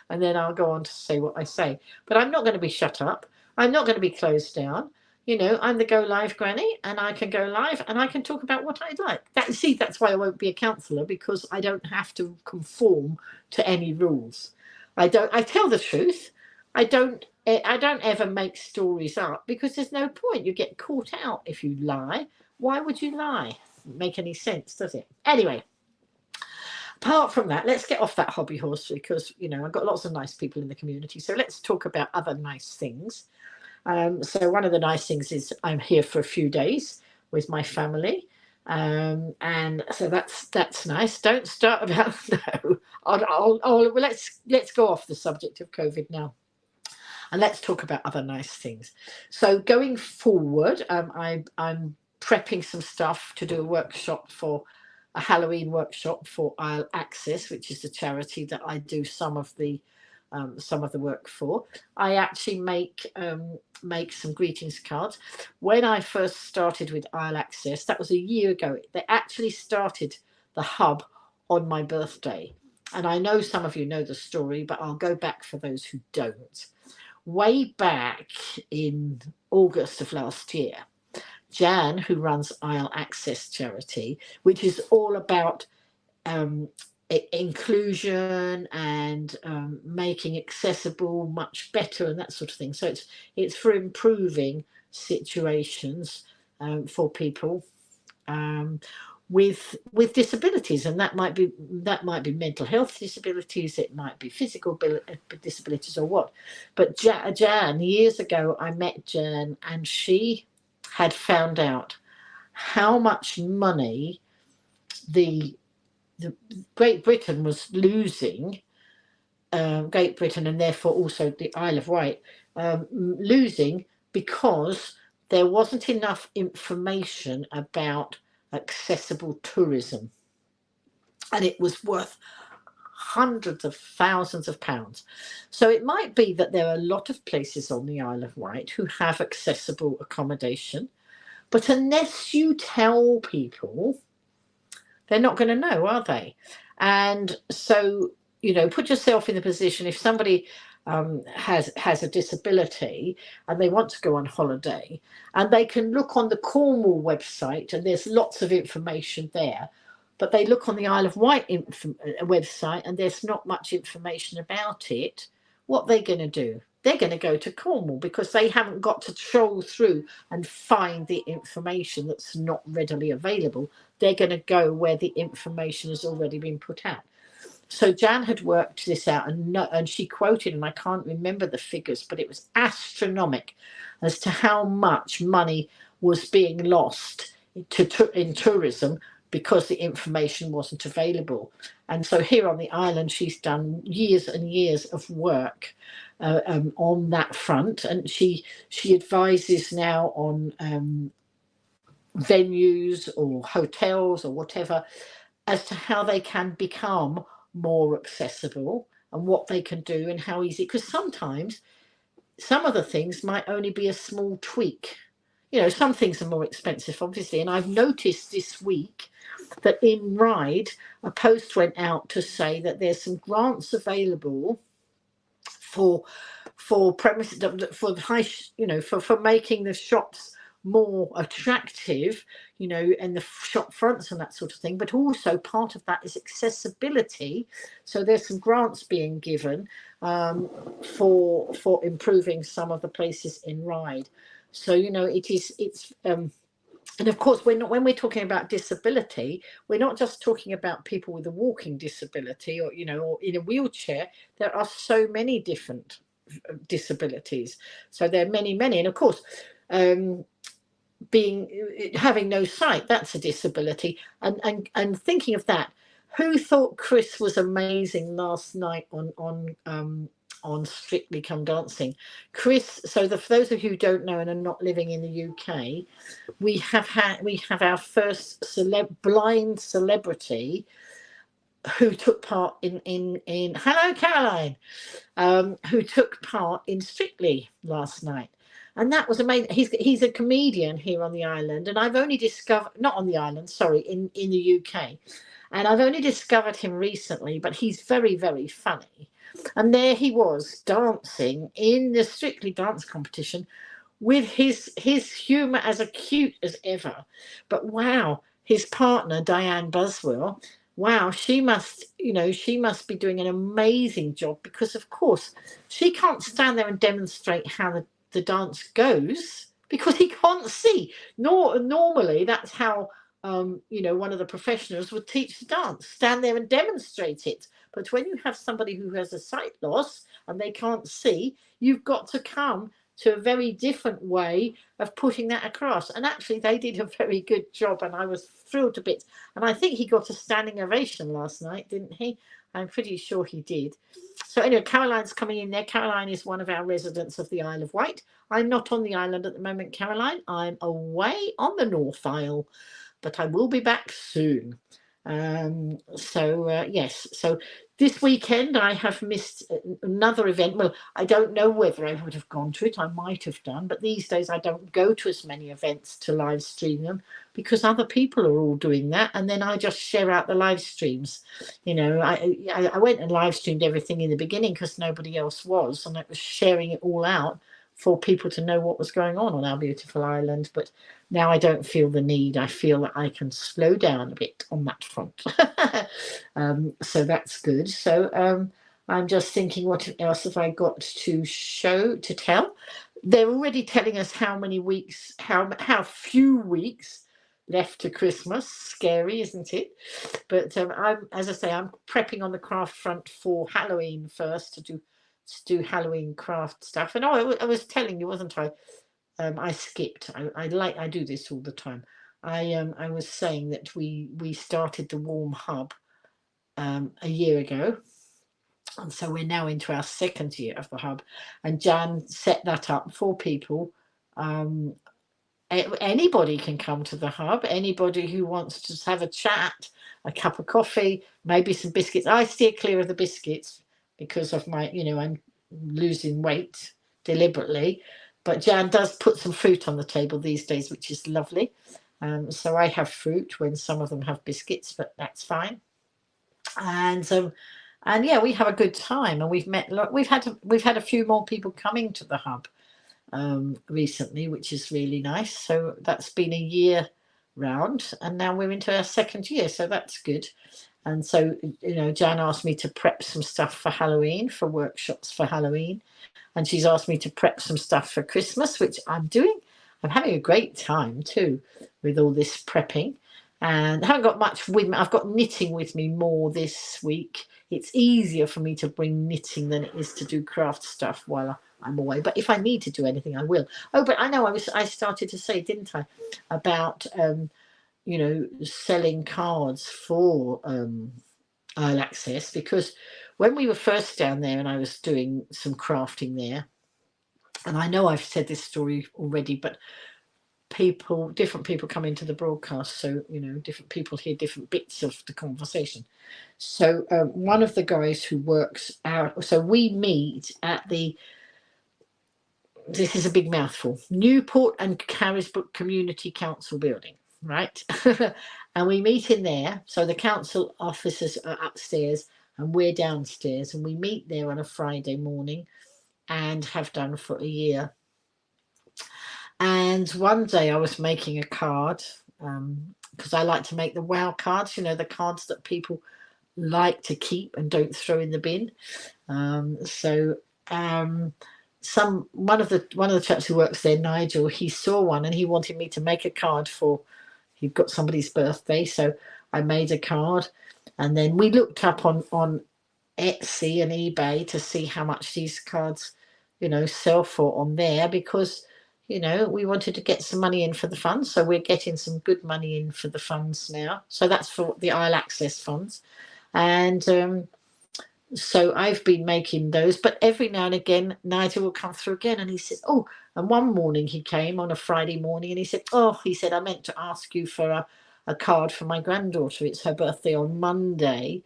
[SPEAKER 1] And then I'll go on to say what I say. But I'm not going to be shut up. I'm not going to be closed down. I'm the Go Live Granny, and I can go live and I can talk about what I like. That's why I won't be a counsellor, because I don't have to conform to any rules. I tell the truth. I don't ever make stories up, because there's no point. You get caught out if you lie. Why would you lie? Make any sense, does it? Anyway, apart from that, let's get off that hobby horse, because I've got lots of nice people in the community. So let's talk about other nice things. So one of the nice things is I'm here for a few days with my family, and so that's nice. Don't start about no. Well, let's go off the subject of COVID now, and let's talk about other nice things. So going forward, I'm prepping some stuff to do a Halloween workshop for Isle Access, which is the charity that I do some of the work for. I actually make some greetings cards. When I first started with Isle Access, that was a year ago, they actually started the hub on my birthday. And I know some of you know the story, but I'll go back for those who don't. Way back in August of last year, Jan, who runs Isle Access Charity, which is all about inclusion and making accessible much better and that sort of thing. So it's for improving situations for people with disabilities, and that might be mental health disabilities, it might be physical disabilities or what. But Jan, years ago, I met Jan, and she had found out how much money the Great Britain was losing, Great Britain, and therefore also the Isle of Wight, losing because there wasn't enough information about accessible tourism. And it was worth hundreds of thousands of pounds. So it might be that there are a lot of places on the Isle of Wight who have accessible accommodation, but unless you tell people, they're not going to know, are they? And so, put yourself in the position, if somebody has a disability and they want to go on holiday, and they can look on the Cornwall website and there's lots of information there, but they look on the Isle of Wight website and there's not much information about it. What are they going to do? They're going to go to Cornwall because they haven't got to troll through and find the information that's not readily available. They're going to go where the information has already been put out. So Jan had worked this out, and she quoted, and I can't remember the figures, but it was astronomical as to how much money was being lost in tourism because the information wasn't available. And so here on the island, she's done years and years of work on that front, and she advises now on venues or hotels or whatever as to how they can become more accessible and what they can do and how easy, because sometimes some of the things might only be a small tweak. Some things are more expensive, obviously, and I've noticed this week that in Ryde a post went out to say that there's some grants available for premises, for high, for making the shops more attractive, and the shop fronts and that sort of thing. But also part of that is accessibility. So there's some grants being given for improving some of the places in Ryde. So it's and of course, when we're talking about disability, we're not just talking about people with a walking disability or or in a wheelchair. There are so many different disabilities. So there are many, and of course, having no sight, that's a disability. And thinking of that, who thought Chris was amazing last night on Strictly Come Dancing? Chris, so for those of you who don't know and are not living in the UK, we have our first blind celebrity who took part in hello Caroline, who took part in Strictly last night. And that was amazing. He's a comedian here on the island, and I've only discovered, not on the island, sorry, in the UK. And I've only discovered him recently, but he's very, very funny. And there he was dancing in the Strictly Dance competition with his humour as acute as ever. But wow, his partner, Diane Buswell, wow, she must be doing an amazing job, because of course she can't stand there and demonstrate how the dance goes because he can't see. Normally that's how one of the professionals would teach the dance, stand there and demonstrate it. But when you have somebody who has a sight loss and they can't see, you've got to come to a very different way of putting that across. And actually they did a very good job, and I was thrilled to bits. And I think he got a standing ovation last night, didn't he? I'm pretty sure he did. So anyway, Caroline's coming in there. Caroline is one of our residents of the Isle of Wight. I'm not on the island at the moment, Caroline. I'm away on the North Isle, but I will be back soon. Yes, so this weekend I have missed another event. Well, I don't know whether I would have gone to it. I might have done, but these days I don't go to as many events to live stream them because other people are all doing that, and then I just share out the live streams. I went and live streamed everything in the beginning because nobody else was, and I was sharing it all out for people to know what was going on our beautiful island. But now I don't feel the need. I feel that I can slow down a bit on that front. So that's good. So I'm just thinking, what else have I got to tell? They're already telling us how many weeks, how few weeks left to Christmas. Scary, isn't it? But as I say, I'm prepping on the craft front for Halloween first to do Halloween craft stuff. And I was telling you, wasn't I? I skipped. I do this all the time. I was saying that we started the Warm Hub a year ago, and so we're now into our second year of the hub. And Jan set that up for people anybody can come to the hub. Anybody who wants to just have a chat, a cup of coffee, maybe some biscuits. I steer clear of the biscuits because of my, I'm losing weight deliberately. But Jan does put some fruit on the table these days, which is lovely. So I have fruit when some of them have biscuits, but that's fine. And yeah, we have a good time, and we've had a few more people coming to the hub recently, which is really nice. So that's been a year round, and now we're into our second year, so that's good. And so, Jan asked me to prep some stuff for Halloween, for workshops for Halloween, and she's asked me to prep some stuff for Christmas, which I'm doing. I'm having a great time too with all this prepping. And I haven't got much with me. I've got knitting with me more this week. It's easier for me to bring knitting than it is to do craft stuff while I'm away. But if I need to do anything, I will. Oh, but I know I started to say, didn't I, about selling cards for Isle Access, because when we were first down there and I was doing some crafting there, and I know I've said this story already, but different people come into the broadcast, so different people hear different bits of the conversation. So one of the guys who works out, so we meet at this is a big mouthful, Newport and Carisbrooke Community Council building, right? And we meet in there. So the council offices are upstairs and we're downstairs, and we meet there on a Friday morning and have done for a year. And one day I was making a card, because I like to make the wow cards, the cards that people like to keep and don't throw in the bin. One of the chaps who works there, Nigel, he saw one and he wanted me to make a card he'd got somebody's birthday, so I made a card. And then we looked up on Etsy and eBay to see how much these cards sell for on there, because we wanted to get some money in for the funds. So we're getting some good money in for the funds now. So that's for the Isle Access funds. And so I've been making those, but every now and again, Nigel will come through again and he says, oh, and one morning he came on a Friday morning and he said, I meant to ask you for a card for my granddaughter. It's her birthday on Monday.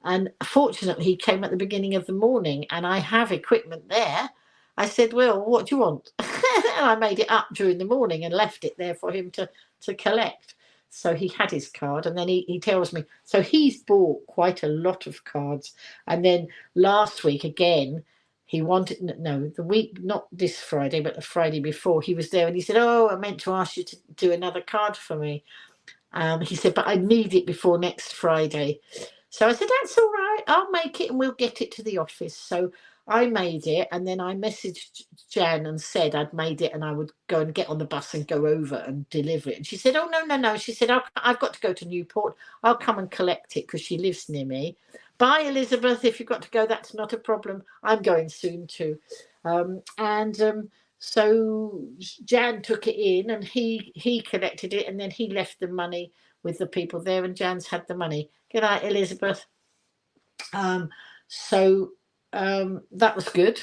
[SPEAKER 1] And fortunately, he came at the beginning of the morning and I have equipment there. I said, well, what do you want? And I made it up during the morning and left it there for him to collect. So he had his card, and then he tells me, so he's bought quite a lot of cards. And then last week again, he wanted, the week, not this Friday, but the Friday before, he was there and he said, I meant to ask you to do another card for me. He said, but I need it before next Friday. So I said, that's all right, I'll make it and we'll get it to the office. So I made it, and then I messaged Jan and said I'd made it and I would go and get on the bus and go over and deliver it. And she said, oh, no. She said, I've got to go to Newport. I'll come and collect it because she lives near me. Bye, Elizabeth. If you've got to go, that's not a problem. I'm going soon too. So Jan took it in and he collected it, and then he left the money with the people there, and Jan's had the money. Good night, Elizabeth. That was good,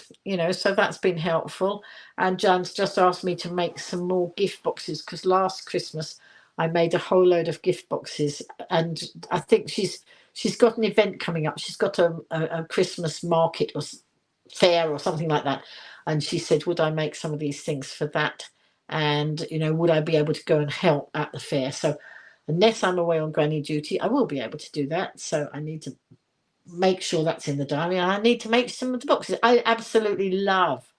[SPEAKER 1] so that's been helpful. And Jan's just asked me to make some more gift boxes, because last Christmas I made a whole load of gift boxes, and I think she's got an event coming up. She's got a Christmas market or fair or something like that, and she said, would I make some of these things for that, and would I be able to go and help at the fair? So unless I'm away on granny duty, I will be able to do that. So I need to make sure that's in the diary. I need to make some of the boxes. I absolutely love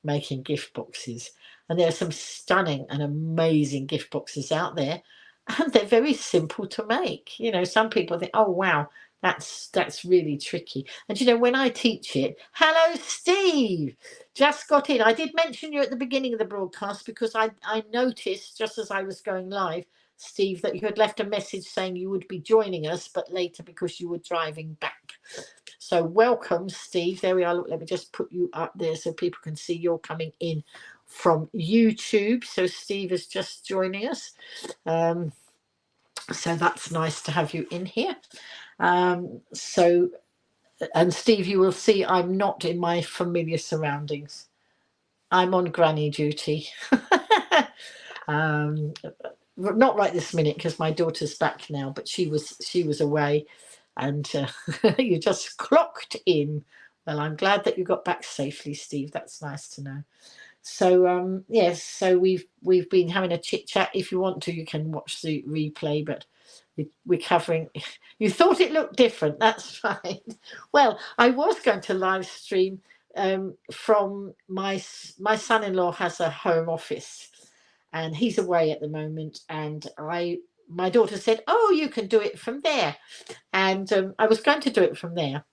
[SPEAKER 1] making gift boxes, and there are some stunning and amazing gift boxes out there, and they're very simple to make. Some people think, oh wow, that's really tricky. And when I teach it, hello Steve, just got in. I did mention you at the beginning of the broadcast because I noticed just as I was going live, Steve, that you had left a message saying you would be joining us, but later because you were driving back. So welcome, Steve. There we are. Look, let me just put you up there so people can see you're coming in from YouTube. So Steve is just joining us. So that's nice to have you in here. And Steve, you will see I'm not in my familiar surroundings. I'm on granny duty. Not right this minute because my daughter's back now, but she was away, and you just clocked in. Well, I'm glad that you got back safely, Steve. That's nice to know. So yes, so we've been having a chit chat. If you want to, you can watch the replay, but we're covering. You thought it looked different. That's fine. Well, I was going to live stream from my son-in-law has a home office, and he's away at the moment. And my daughter said, "Oh, you can do it from there," and I was going to do it from there.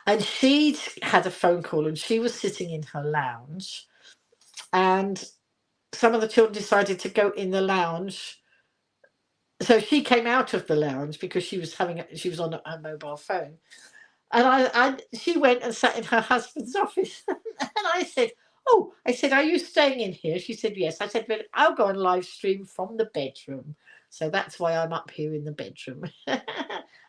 [SPEAKER 1] And she'd had a phone call, and she was sitting in her lounge, and some of the children decided to go in the lounge. So she came out of the lounge because she was on a mobile phone, and she went and sat in her husband's office, and I said, "Oh," I said, "Are you staying in here?" She said, "Yes." I said, "Well, I'll go and live stream from the bedroom." So that's why I'm up here in the bedroom.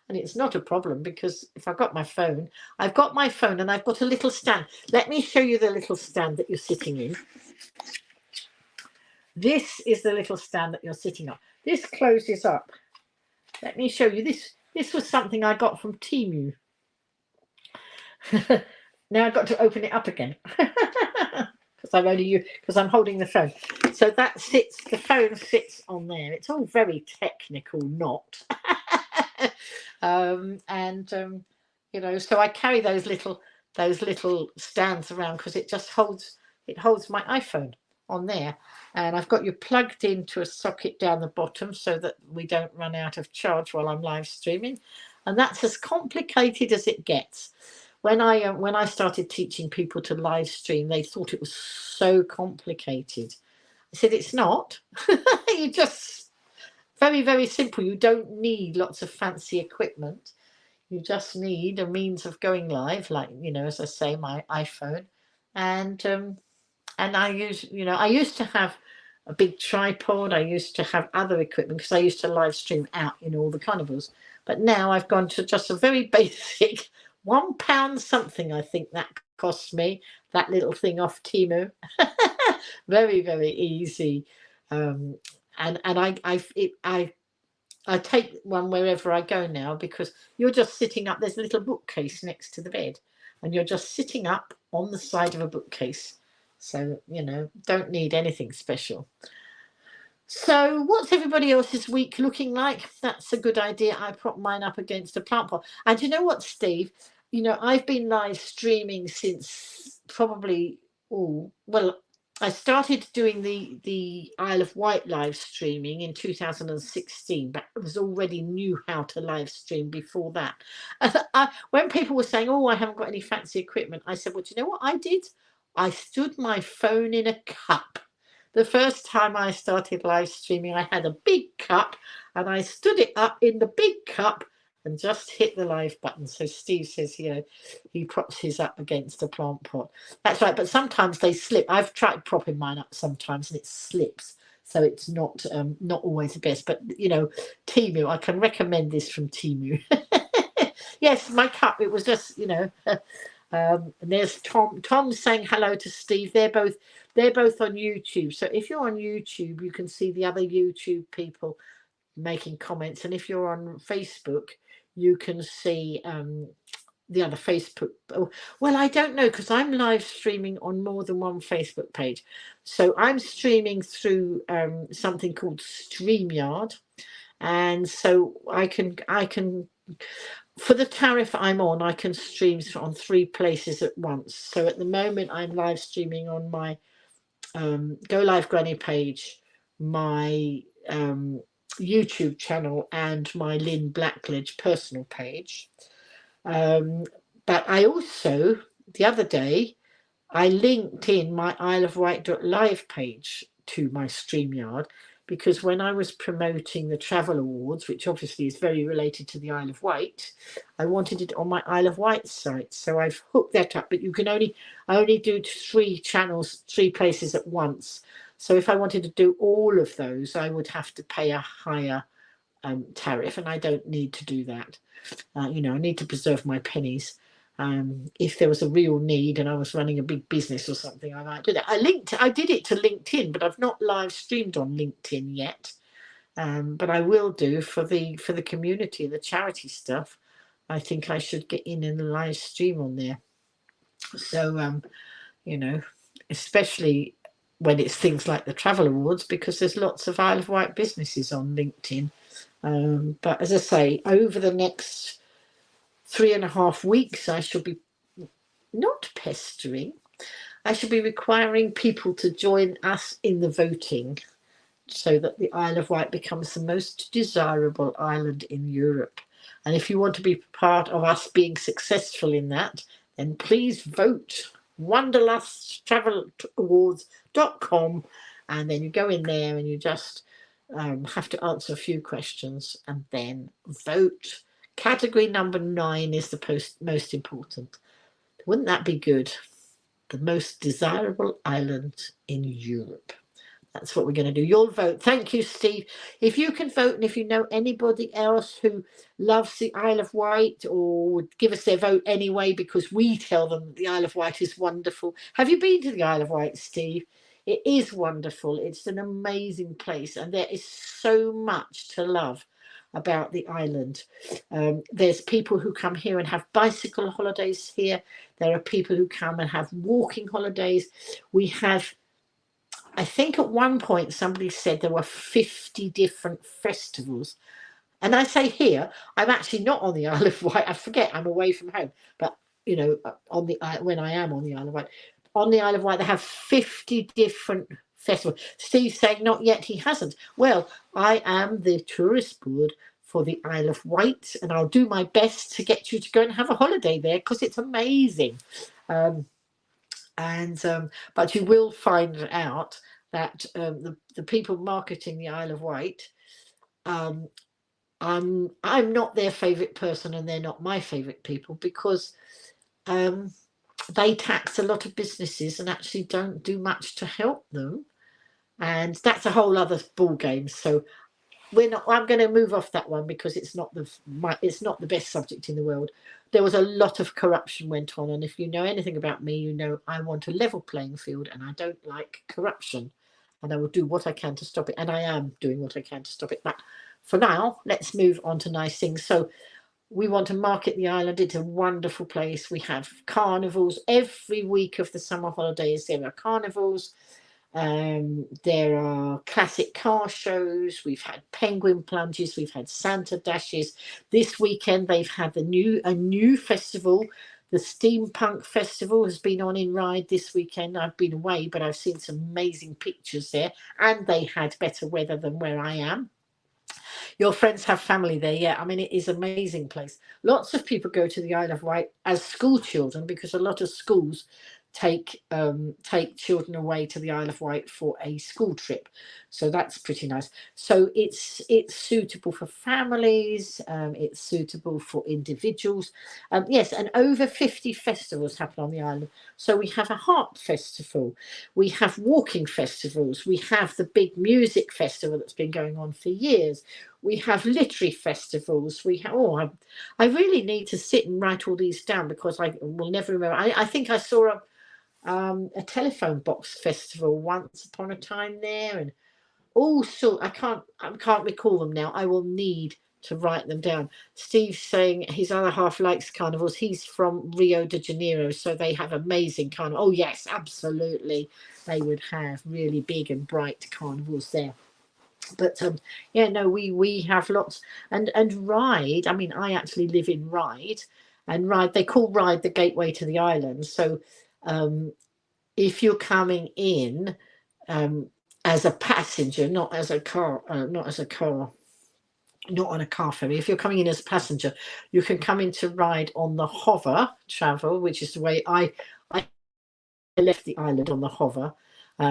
[SPEAKER 1] And it's not a problem because if I've got my phone and I've got a little stand. Let me show you the little stand that you're sitting in. This is the little stand that you're sitting on. This closes up. Let me show you this. This was something I got from Temu. Now I've got to open it up again because I'm holding the phone. So the phone sits on there. It's all very technical, not. So I carry those little stands around because it just holds my iPhone on there, and I've got you plugged into a socket down the bottom so that we don't run out of charge while I'm live streaming, and that's as complicated as it gets. When I started teaching people to live stream, they thought it was so complicated. I said it's not. You just very, very simple. You don't need lots of fancy equipment. You just need a means of going live, like, as I say, my iPhone, and I used to have a big tripod. I used to have other equipment because I used to live stream out in all the carnivals. But now I've gone to just a very basic £1 something. I think that cost me, that little thing off Temu. Very, very easy. And I take one wherever I go now because you're just sitting up. There's a little bookcase next to the bed, and you're just sitting up on the side of a bookcase. So, don't need anything special. So what's everybody else's week looking like? That's a good idea. I prop mine up against a plant pot. And you know what, Steve? I've been live streaming since probably, I started doing the Isle of Wight live streaming in 2016, but I was already knew how to live stream before that. When people were saying, "Oh, I haven't got any fancy equipment," I said, "Well, do you know what I did? I stood my phone in a cup." The first time I started live streaming, I had a big cup and I stood it up in the big cup and just hit the live button. So Steve says, he props his up against a plant pot. That's right, but sometimes they slip. I've tried propping mine up sometimes and it slips. So it's not always the best. But, Temu, I can recommend this from Temu. Yes, my cup, it was just, and there's Tom. Tom's saying hello to Steve. They're both on YouTube. So if you're on YouTube, you can see the other YouTube people making comments. And if you're on Facebook, you can see the other Facebook. Well, I don't know because I'm live streaming on more than one Facebook page. So I'm streaming through something called StreamYard. And so I can for the tariff I'm on, I can stream on 3 places at once. So at the moment, I'm live streaming on my Go Live Granny page, my YouTube channel, and my Lynn Blackledge personal page. But I also, the other day, I linked in my Isle of Wight live page to my StreamYard, because when I was promoting the Travel Awards, which obviously is very related to the Isle of Wight, I wanted it on my Isle of Wight site. So I've hooked that up, but you can only do 3 channels, 3 places at once. So if I wanted to do all of those, I would have to pay a higher tariff, and I don't need to do that. I need to preserve my pennies. If there was a real need and I was running a big business or something, I might do that. I did it to LinkedIn, but I've not live streamed on LinkedIn yet. But I will do for the community, the charity stuff. I think I should get in and live stream on there. So you know, especially when it's things like the travel awards, because there's lots of Isle of Wight businesses on LinkedIn. But as I say, over the next 3.5 weeks, I shall be not pestering. I shall be requiring people to join us in the voting so that the Isle of Wight becomes the most desirable island in Europe. And if you want to be part of us being successful in that, then please vote wanderlustravelawards.com, and then you go in there and you just have to answer a few questions and then vote. Category number 9 is the most important. Wouldn't that be good? The most desirable island in Europe. That's what we're going to do. You'll vote. Thank you, Steve. If you can vote, and if you know anybody else who loves the Isle of Wight or would give us their vote anyway, because we tell them the Isle of Wight is wonderful. Have you been to the Isle of Wight, Steve? It is wonderful. It's an amazing place, and there is so much to love about the island. There's people who come here and have bicycle holidays here. There are people who come and have walking holidays. We have, I think at one point somebody said there were 50 different festivals. And I say here, I'm actually not on the Isle of Wight. I forget, I'm away from home. But, you know, when I am on the Isle of Wight, they have 50 different festivals. Steve's saying not yet, he hasn't. Well, I am the tourist board for the Isle of Wight, and I'll do my best to get you to go and have a holiday there, because it's amazing. But you will find out that the people marketing the Isle of Wight, I'm not their favourite person, and they're not my favourite people, because they tax a lot of businesses and actually don't do much to help them, and that's a whole other ball game. So I'm going to move off that one, because it's not the best subject in the world. There was a lot of corruption went on, and if you know anything about me, you know I want a level playing field, and I don't like corruption, and I will do what I can to stop it, and I am doing what I can to stop it. But for now, let's move on to nice things. So we want to market the island. It's a wonderful place. We have carnivals every week of the summer holidays. There are carnivals. There are classic car shows. We've had penguin plunges. We've had Santa dashes. This weekend they've had a new festival. The Steampunk Festival has been on in Ryde this weekend. I've been away, but I've seen some amazing pictures there, and they had better weather than where I am. Your friends have family there. Yeah, I mean, it is an amazing place. Lots of people go to the Isle of Wight as school children, because a lot of schools take children away to the Isle of Wight for a school trip, so that's pretty nice. So it's suitable for families, it's suitable for individuals. Yes, and over 50 festivals happen on the island. So we have a harp festival, we have walking festivals, we have the big music festival that's been going on for years, we have literary festivals, we have I really need to sit and write all these down, because I will never remember. I think I saw a telephone box festival once upon a time there, and also I can't recall them now. I will need to write them down. Steve's saying his other half likes carnivals. He's from Rio de Janeiro, so they have amazing carnivals. Oh yes, absolutely, they would have really big and bright carnivals there. But yeah, no, we have lots. And Ryde, I mean, I actually live in Ryde, and Ryde, they call Ryde the gateway to the island. So if you're coming in as a passenger, not on a car ferry, if you're coming in as a passenger, you can come into Ryde on the hover travel, which is the way I left the island, on the hover.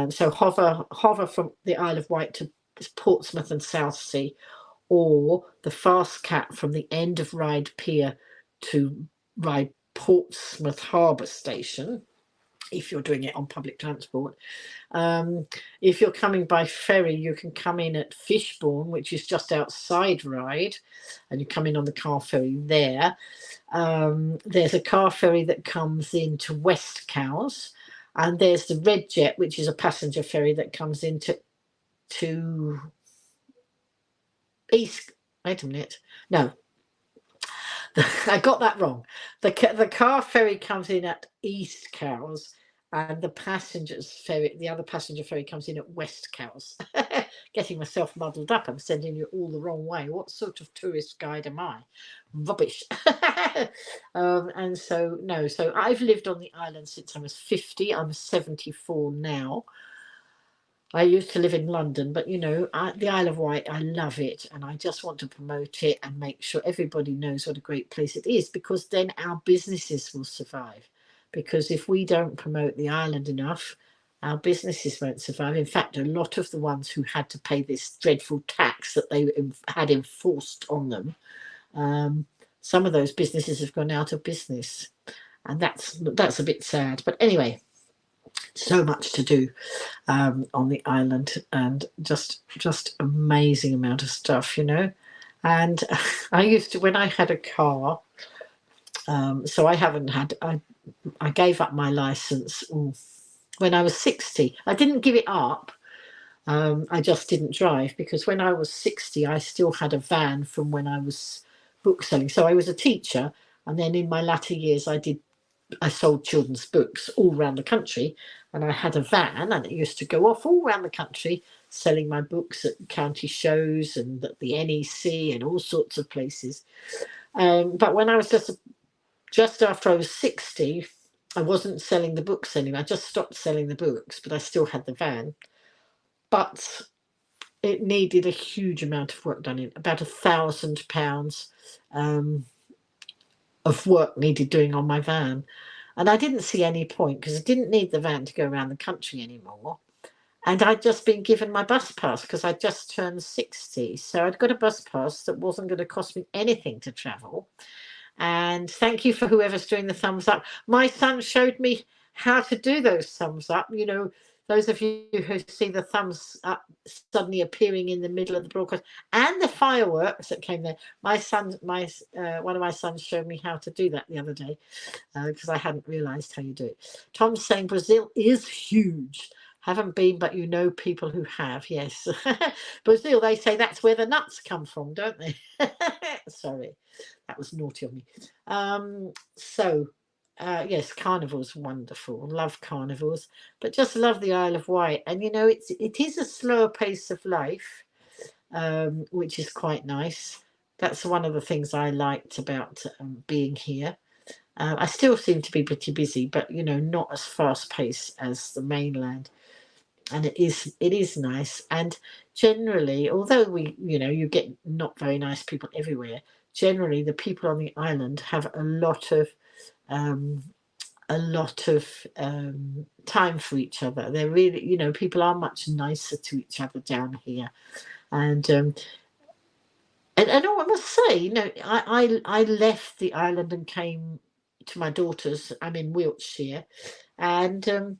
[SPEAKER 1] So hover from the Isle of Wight to Portsmouth and Southsea, or the fast cat from the end of Ryde Pier to Ryde Portsmouth Harbour Station, if you're doing it on public transport. If you're coming by ferry, you can come in at Fishbourne, which is just outside Ryde, and you come in on the car ferry there. There's a car ferry that comes into West Cowes, and there's the Red Jet, which is a passenger ferry that comes into East. Wait a minute. No, I got that wrong. The car ferry comes in at East Cowes, and the other passenger ferry comes in at West Cowes. Getting myself muddled up. I'm sending you all the wrong way. What sort of tourist guide am I? Rubbish. And so no. So I've lived on the island since I was 50. I'm 74 now. I used to live in London, but the Isle of Wight, I love it, and I just want to promote it and make sure everybody knows what a great place it is, because then our businesses will survive. Because if we don't promote the island enough, our businesses won't survive. In fact, a lot of the ones who had to pay this dreadful tax that they had enforced on them, some of those businesses have gone out of business, and that's a bit sad. But anyway, so much to do on the island, and just amazing amount of stuff, and I used to, when I had a car, so I gave up my license when I was 60. I didn't give it up, I just didn't drive, because when I was 60 I still had a van from when I was book selling. So I was a teacher, and then in my latter years I sold children's books all around the country, and I had a van, and it used to go off all around the country selling my books at county shows and at the NEC and all sorts of places. But when I was just after I was 60, I wasn't selling the books anymore. I just stopped selling the books, but I still had the van. But it needed a huge amount of work done in, about £1,000 of work needed doing on my van. And I didn't see any point, because I didn't need the van to go around the country anymore. And I'd just been given my bus pass because I'd just turned 60. So I'd got a bus pass that wasn't going to cost me anything to travel. And thank you for whoever's doing the thumbs up. My son showed me how to do those thumbs up. Those of you who see the thumbs up suddenly appearing in the middle of the broadcast, and the fireworks that came there. One of my sons showed me how to do that the other day, because I hadn't realised how you do it. Tom's saying Brazil is huge. Haven't been, but people who have. Yes. Brazil, they say that's where the nuts come from, don't they? Sorry, that was naughty of me. Yes, carnival's wonderful. Love carnivals, but just love the Isle of Wight. And it is a slower pace of life, which is quite nice. That's one of the things I liked about being here. I still seem to be pretty busy, but not as fast paced as the mainland. And it is nice. And generally, although you get not very nice people everywhere, generally the people on the island have a lot of time for each other. They're really, people are much nicer to each other down here. And I must say, I left the island and came to my daughter's. I'm in Wiltshire, and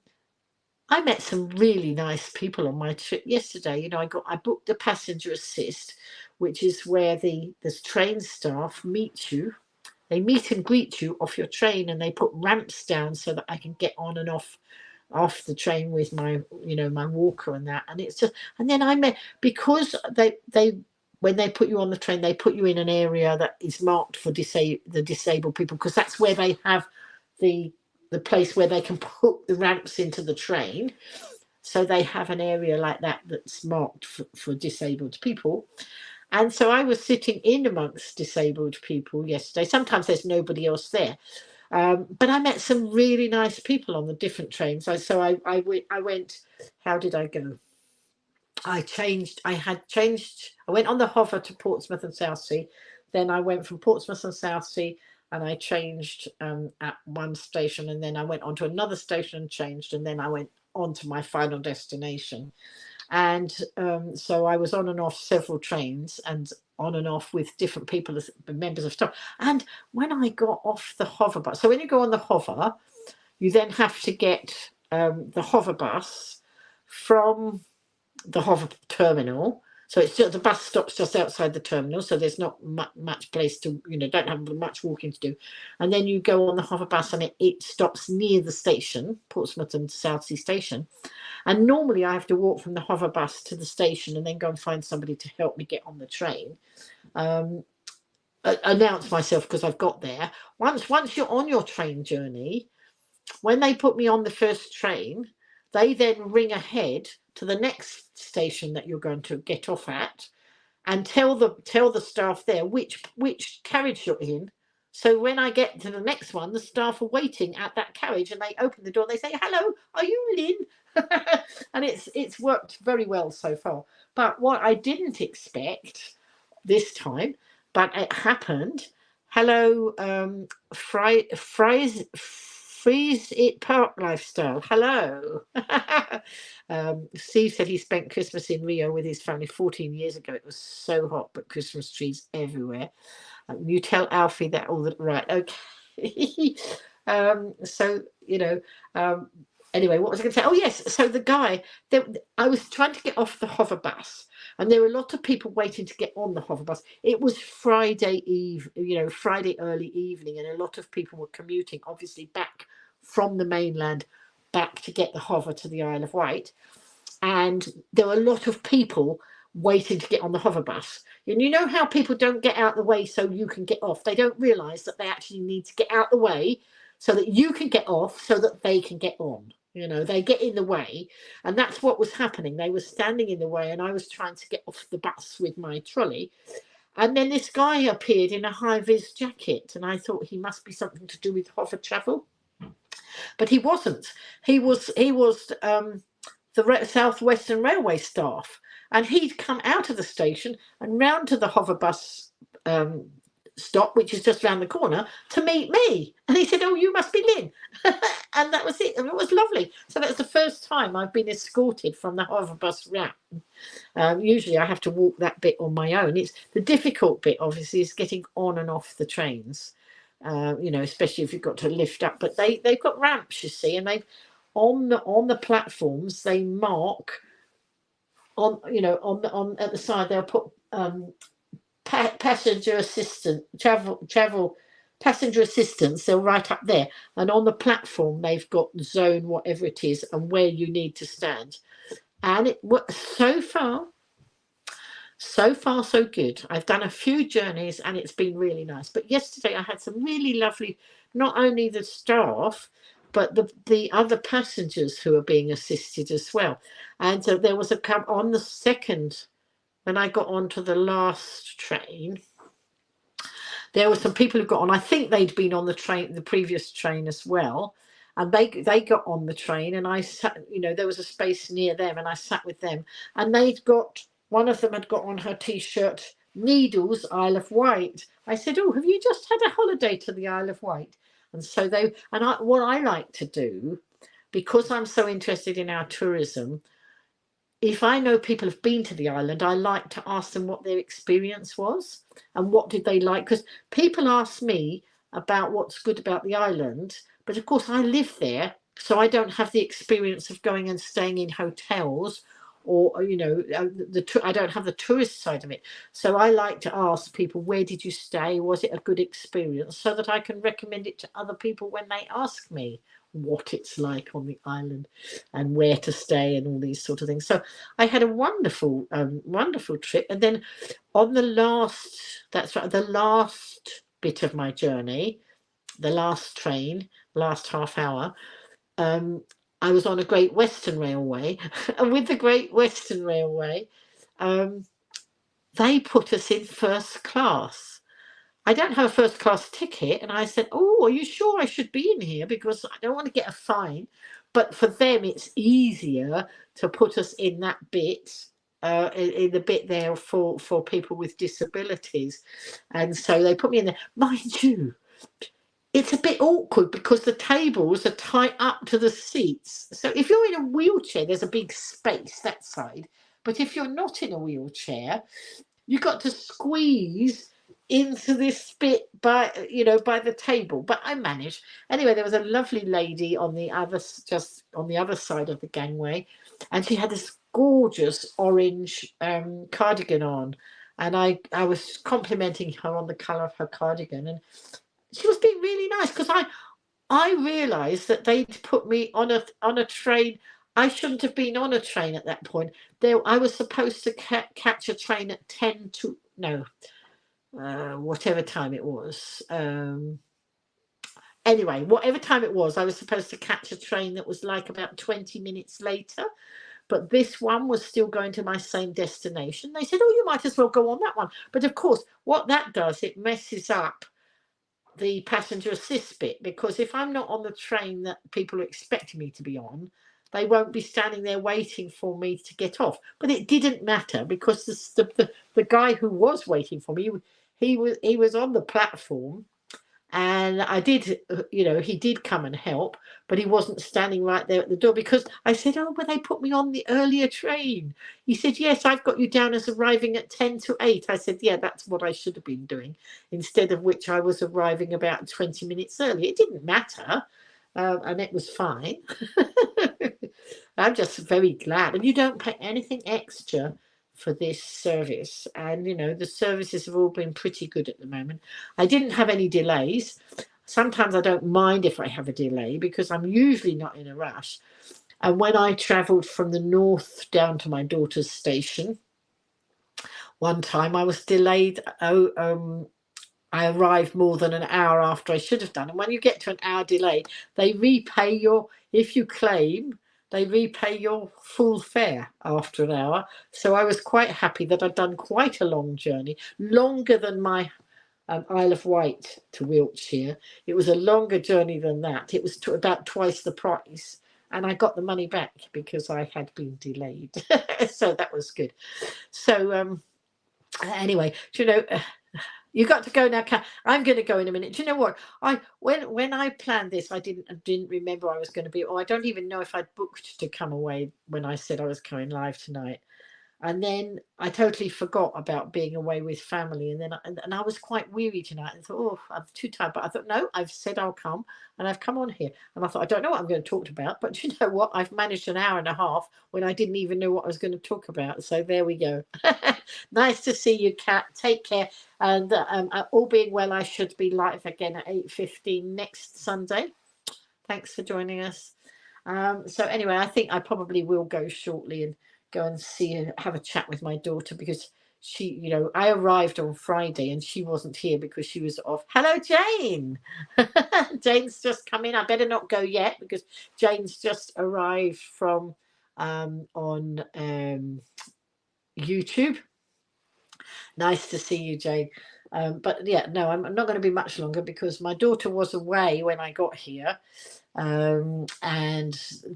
[SPEAKER 1] I met some really nice people on my trip yesterday. I booked a passenger assist, which is where the train staff meet you. They meet and greet you off your train, and they put ramps down so that I can get on and off the train with my my walker and that. And it's just, and then I met, because they when they put you on the train, they put you in an area that is marked for the disabled people, because that's where they have the place where they can put the ramps into the train. So they have an area like that that's marked for disabled people. And so I was sitting in amongst disabled people yesterday. Sometimes there's nobody else there. But I met some really nice people on the different trains. I went, how did I go? I went on the hover to Portsmouth and Southsea. Then I went from Portsmouth and Southsea, and I changed at one station, and then I went on to another station and changed, and then I went on to my final destination. And so I was on and off several trains, and on and off with different people as members of staff. And when I got off the hover bus, so when you go on the hover, you then have to get the hover bus from the hover terminal So it's just, the bus stops just outside the terminal, so there's not much place to, don't have much walking to do. And then you go on the hover bus, and it stops near the station, Portsmouth and Southsea Station. And normally I have to walk from the hover bus to the station and then go and find somebody to help me get on the train. Announce myself because I've got there. Once you're on your train journey, when they put me on the first train, they then ring ahead to the next station that you're going to get off at, and tell the staff there which carriage you're in. So when I get to the next one, the staff are waiting at that carriage, and they open the door. They say, "Hello, are you Lynn?" And it's worked very well so far. But what I didn't expect this time, but it happened. Hello, Freeze It Park Lifestyle. Hello. Steve said he spent Christmas in Rio with his family 14 years ago. It was so hot, but Christmas trees everywhere. You tell Alfie that all the right. Okay. So anyway, what was I going to say? Oh yes. So the guy, I was trying to get off the hover bus, and there were a lot of people waiting to get on the hover bus. It was Friday Friday early evening, and a lot of people were commuting, obviously back from the mainland, back to get the hover to the Isle of Wight. And there were a lot of people waiting to get on the hover bus. And you know how people don't get out the way so you can get off? They don't realise that they actually need to get out the way so that you can get off so that they can get on. They get in the way, and that's what was happening. They were standing in the way, and I was trying to get off the bus with my trolley. And then this guy appeared in a high-vis jacket, and I thought he must be something to do with hover travel. But he wasn't. He was the South Western Railway staff, and he'd come out of the station and round to the hover bus stop, which is just round the corner, to meet me. And he said, "Oh, you must be Lynn." And that was it. And it was lovely. So that's the first time I've been escorted from the hover bus round. Usually I have to walk that bit on my own. It's the difficult bit, obviously, is getting on and off the trains. Especially if you've got to lift up. But they've got ramps, you see, and they've on the platforms they mark on at the side they'll put passenger assistant travel passenger assistance. They'll write up there, and on the platform they've got zone whatever it is and where you need to stand. And it works so far so good. I've done a few journeys and it's been really nice. But yesterday I had some really lovely, not only the staff, but the other passengers who are being assisted as well. And so there was on the second, when I got onto the last train, there were some people who got on. I think they'd been on the previous train as well. And they got on the train, and I sat, there was a space near them, and I sat with them. And one of them had got on her T-shirt, Needles, Isle of Wight. I said, "Oh, have you just had a holiday to the Isle of Wight?" And so what I like to do, because I'm so interested in our tourism, if I know people have been to the island, I like to ask them what their experience was and what did they like. Because people ask me about what's good about the island, but of course I live there, so I don't have the experience of going and staying in hotels, or I don't have the tourist side of it. So I like to ask people, where did you stay? Was it a good experience? So that I can recommend it to other people when they ask me what it's like on the island and where to stay and all these sort of things. So I had a wonderful trip. And then on the last bit of my journey, the last train, last half hour, I was on a Great Western Railway, and with the Great Western Railway, they put us in first class. I don't have a first class ticket, and I said, "Oh, are you sure I should be in here? Because I don't want to get a fine." But for them, it's easier to put us in that bit, in the bit there for people with disabilities. And so they put me in there. Mind you, it's a bit awkward because the tables are tight up to the seats. So if you're in a wheelchair, there's a big space that side. But if you're not in a wheelchair, you've got to squeeze into this bit by the table. But I managed. Anyway, there was a lovely lady just on the other side of the gangway, and she had this gorgeous orange cardigan on, and I was complimenting her on the colour of her cardigan, and she was being really nice because I realised that they'd put me on a train. I shouldn't have been on a train at that point. There, I was supposed to catch a train at 10 to no, whatever time it was. Anyway, whatever time it was, I was supposed to catch a train that was like about 20 minutes later. But this one was still going to my same destination. They said, "Oh, you might as well go on that one." But of course, what that does, it messes up the passenger assist bit, because if I'm not on the train that people are expecting me to be on, they won't be standing there waiting for me to get off. But it didn't matter, because the guy who was waiting for me, he was on the platform, and I did, he did come and help, but he wasn't standing right there at the door, because I said, "Oh, but they put me on the earlier train." He said, "Yes, I've got you down as arriving at 10 to 8. I said, "Yeah, that's what I should have been doing," instead of which I was arriving about 20 minutes early. It didn't matter, and it was fine. I'm just very glad. And you don't pay anything extra for this service. And, the services have all been pretty good at the moment. I didn't have any delays. Sometimes I don't mind if I have a delay, because I'm usually not in a rush. And when I travelled from the north down to my daughter's station, one time I was delayed. I arrived more than an hour after I should have done. And when you get to an hour delay, they repay if you claim, they repay your full fare after an hour. So I was quite happy that I'd done quite a long journey, longer than my Isle of Wight to Wiltshire. It was a longer journey than that. It was about twice the price. And I got the money back because I had been delayed. So that was good. So anyway, you got to go now. I'm going to go in a minute. Do you know what? When I planned this, I didn't remember I was going to be. Or I don't even know if I'd booked to come away when I said I was coming live tonight. And then I totally forgot about being away with family. And then and I was quite weary tonight, and thought, "Oh, I'm too tired." But I thought, no, I've said I'll come, and I've come on here. And I thought, I don't know what I'm going to talk about, but you know what? I've managed an hour and a half when I didn't even know what I was going to talk about. So there we go. Nice to see you, Kat. Take care. And all being well, I should be live again at 8:15 next Sunday. Thanks for joining us. So anyway, I think I probably will go shortly and go and have a chat with my daughter, because she, I arrived on Friday and she wasn't here because she was off. Hello, Jane. Jane's just come in. I better not go yet, because Jane's just arrived from on YouTube. Nice to see you, Jane. But yeah, no, I'm not going to be much longer, because my daughter was away when I got here. And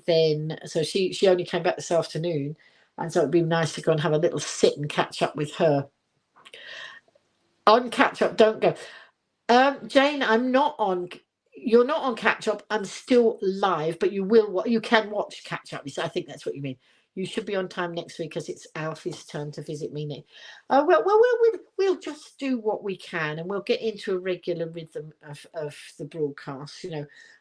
[SPEAKER 1] then so she only came back this afternoon, and so it'd be nice to go and have a little sit and catch up with her. On catch up, don't go. Jane, I'm not on. You're not on catch up. I'm still live, but you can watch catch up. I think that's what you mean. You should be on time next week, because it's Alfie's turn to visit me next. We'll just do what we can, and we'll get into a regular rhythm of the broadcast.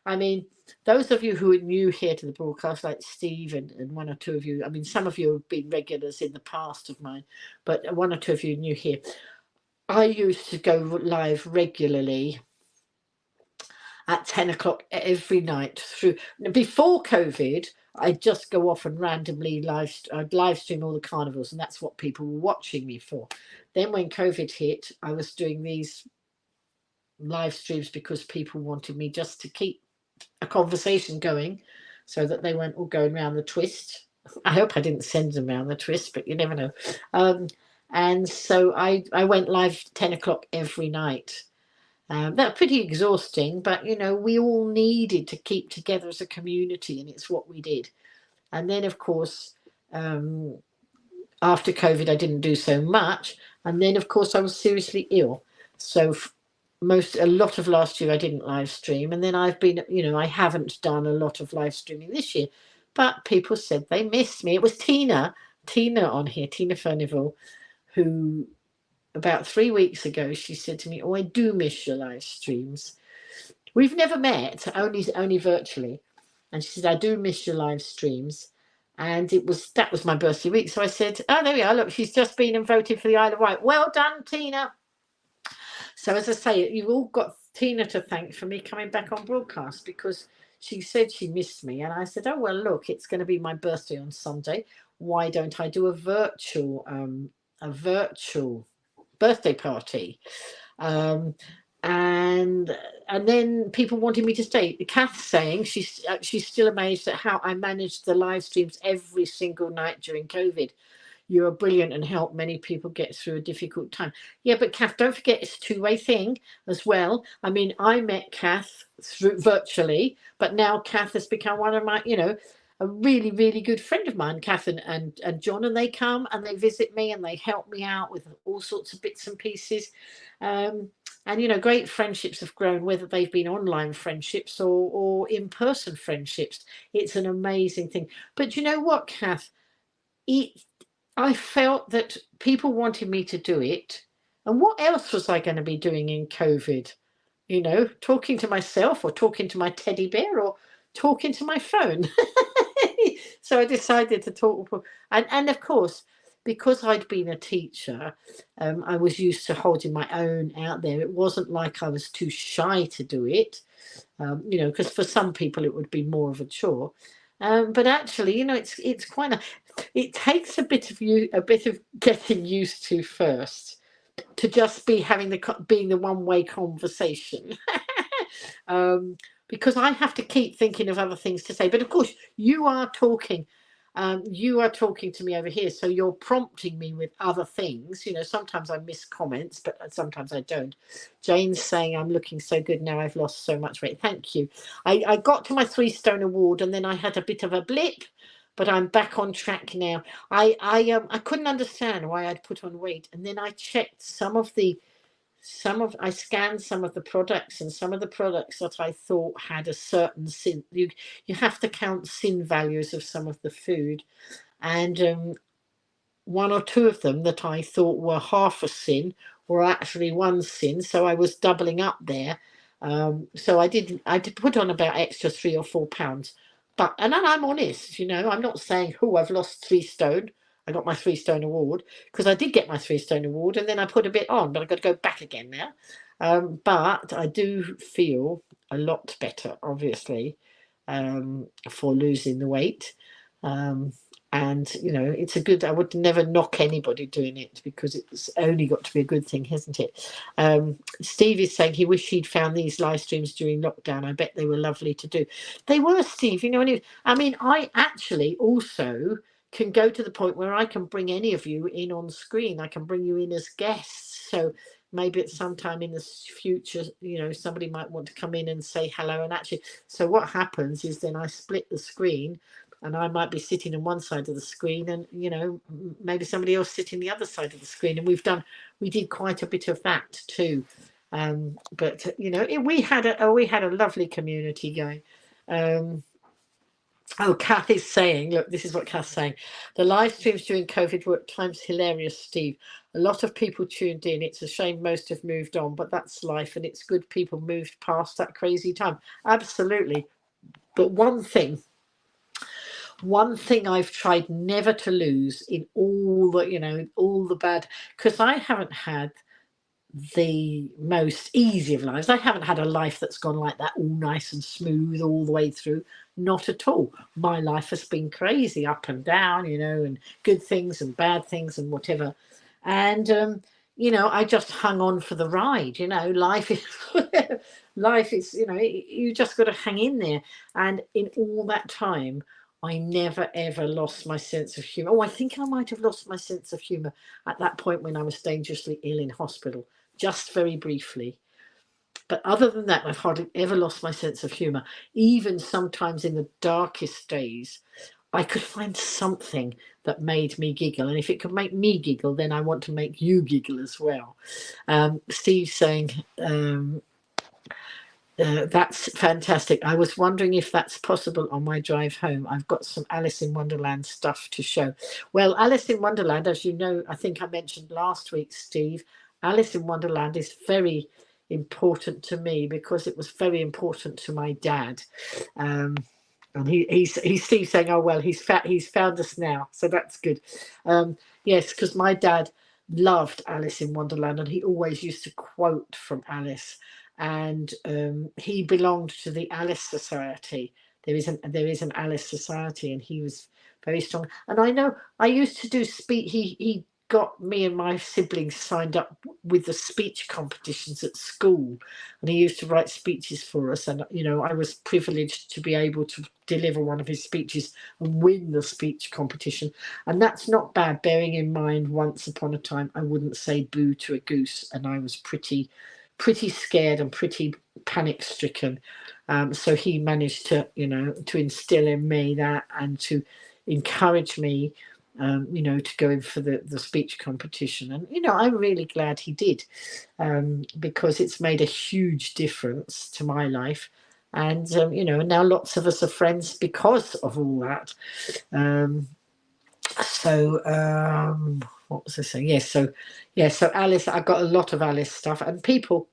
[SPEAKER 1] I mean, those of you who are new here to the broadcast, like Steve and one or two of you, I mean, some of you have been regulars in the past of mine, but one or two of you are new here. I used to go live regularly at 10 o'clock every night through. Before COVID, I'd just go off and randomly live stream all the carnivals, and that's what people were watching me for. Then when COVID hit, I was doing these live streams because people wanted me just to keep a conversation going, so that they weren't all going around the twist. I hope I didn't send them around the twist, but you never know. And so I went live 10 o'clock every night. That's pretty exhausting, but we all needed to keep together as a community, and it's what we did. And then, of course, after COVID, I didn't do so much, and then, of course, I was seriously ill. So a lot of last year I didn't live stream, and then I've been, I haven't done a lot of live streaming this year. But people said they missed me. It was Tina on here, Tina Furnival, who, about 3 weeks ago, she said to me, "Oh, I do miss your live streams." We've never met, only virtually. And she said, "I do miss your live streams." and that was my birthday week. So I said, oh, there we are. Look, she's just been and voted for the Isle of Wight. Well done, Tina. So as I say, you've all got Tina to thank for me coming back on broadcast, because she said she missed me, and I said, oh well, look, it's going to be my birthday on Sunday. Why don't I do a virtual birthday party? And then people wanted me to stay. Kath saying she's still amazed at how I managed the live streams every single night during COVID. You are brilliant and help many people get through a difficult time. Yeah, but Kath, don't forget it's a two-way thing as well. I mean, I met Kath through virtually, but now Kath has become one of my, a really, really good friend of mine, Kath and John, and they come and they visit me and they help me out with all sorts of bits and pieces. And great friendships have grown, whether they've been online friendships or in-person friendships. It's an amazing thing. But you know what, Kath? I felt that people wanted me to do it. And what else was I going to be doing in COVID? Talking to myself or talking to my teddy bear or talking to my phone. So I decided to talk. And of course, because I'd been a teacher, I was used to holding my own out there. It wasn't like I was too shy to do it, because for some people it would be more of a chore. But actually, it's quite it takes a bit of getting used to first, to just be being the one-way conversation. Because I have to keep thinking of other things to say. But of course, you are talking to me over here, so you're prompting me with other things. Sometimes I miss comments, but sometimes I don't. Jane's saying I'm looking so good now, I've lost so much weight. Thank you. I got to my 3-stone award and then I had a bit of a blip, but I'm back on track now. I couldn't understand why I'd put on weight, and then I checked I scanned some of the products, and some of the products that I thought had a certain sin. You have to count sin values of some of the food, and one or two of them that I thought were half a sin were actually one sin. So I was doubling up there. So I did put on about extra 3 or 4 pounds. And I'm honest, I'm not saying, I've lost 3 stone. I got my 3-stone award, because I did get my 3-stone award, and then I put a bit on, but I've got to go back again now. But I do feel a lot better, obviously, for losing the weight. And it's I would never knock anybody doing it, because it's only got to be a good thing, hasn't it? Steve is saying he wished he'd found these live streams during lockdown. I bet they were lovely to do. They were, Steve. I actually also can go to the point where I can bring any of you in on screen. I can bring you in as guests. So maybe at some time in the future, somebody might want to come in and say hello. And actually, so what happens is then I split the screen, and I might be sitting on one side of the screen, and maybe somebody else sitting the other side of the screen. And we did quite a bit of that too. But we had a lovely community going. Kath is saying, look, this is what Kath's saying. The live streams during COVID were at times hilarious, Steve. A lot of people tuned in. It's a shame most have moved on, but that's life, and it's good people moved past that crazy time. Absolutely. But one thing I've tried never to lose in all the bad, because I haven't had the most easy of lives. I haven't had a life that's gone like that, all nice and smooth all the way through. Not at all. My life has been crazy, up and down, and good things and bad things and whatever. And I just hung on for the ride. Life is you just got to hang in there. And in all that time, I never ever lost my sense of humor. I think I might have lost my sense of humor at that point when I was dangerously ill in hospital, just very briefly. But other than that, I've hardly ever lost my sense of humor. Even sometimes in the darkest days, I could find something that made me giggle. And if it could make me giggle, then I want to make you giggle as well. Steve's saying, that's fantastic. I was wondering if that's possible on my drive home. I've got some Alice in Wonderland stuff to show. Well, Alice in Wonderland, as you know, I think I mentioned last week, Steve, Alice in Wonderland is very important to me, because it was very important to my dad. And he's Steve saying, "Oh well, he's found us now," so that's good. Yes, because my dad loved Alice in Wonderland, and he always used to quote from Alice. And he belonged to the Alice Society. There is an Alice Society, and he was very strong. And I know I used to do speech. He got me and my siblings signed up with the speech competitions at school, and he used to write speeches for us. And I was privileged to be able to deliver one of his speeches and win the speech competition. And that's not bad, bearing in mind once upon a time I wouldn't say boo to a goose, and I was pretty scared and pretty panic stricken. So he managed to instill in me that, and to encourage me to go in for the speech competition. And I'm really glad he did, because it's made a huge difference to my life. And now lots of us are friends because of all that. What was I saying? Yes, so Alice, I got a lot of Alice stuff, and people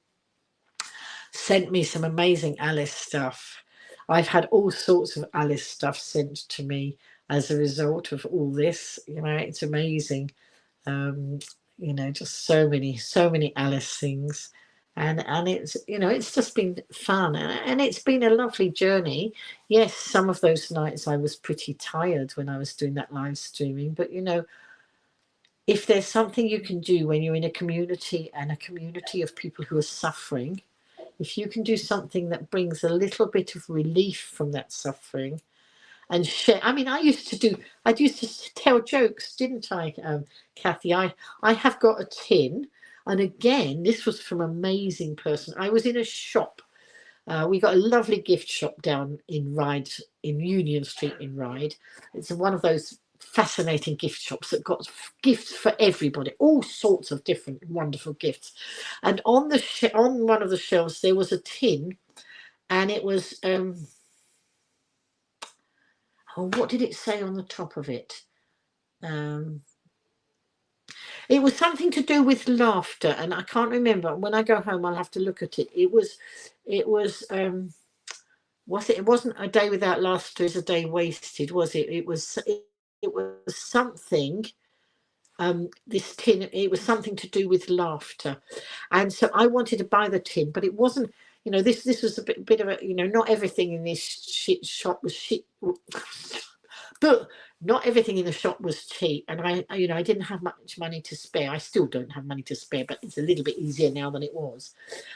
[SPEAKER 1] sent me some amazing Alice stuff. I've had all sorts of Alice stuff sent to me as a result of all this. It's amazing. Just so many Alice things. And it's just been fun, and it's been a lovely journey. Yes, some of those nights I was pretty tired when I was doing that live streaming, but if there's something you can do when you're in a community, and a community of people who are suffering, if you can do something that brings a little bit of relief from that suffering and share. I mean, I used to tell jokes, didn't I, Kathy? I have got a tin, and again, this was from an amazing person. I was in a shop. We got a lovely gift shop down in Ryde, in Union Street in Ryde. It's one of those fascinating gift shops that got gifts for everybody, all sorts of different wonderful gifts. And on one of the shelves there was a tin, and it was what did it say on the top of it? It was something to do with laughter, and I can't remember. When I go home I'll have to look at it. It was it wasn't a day without laughter is a day wasted, was it? It was something. This tin, it was something to do with laughter, and so I wanted to buy the tin, but it wasn't. This was a bit of a. Not everything in this shop was shit. But not everything in the shop was cheap, and I didn't have much money to spare. I still don't have money to spare, but it's a little bit easier now than it was.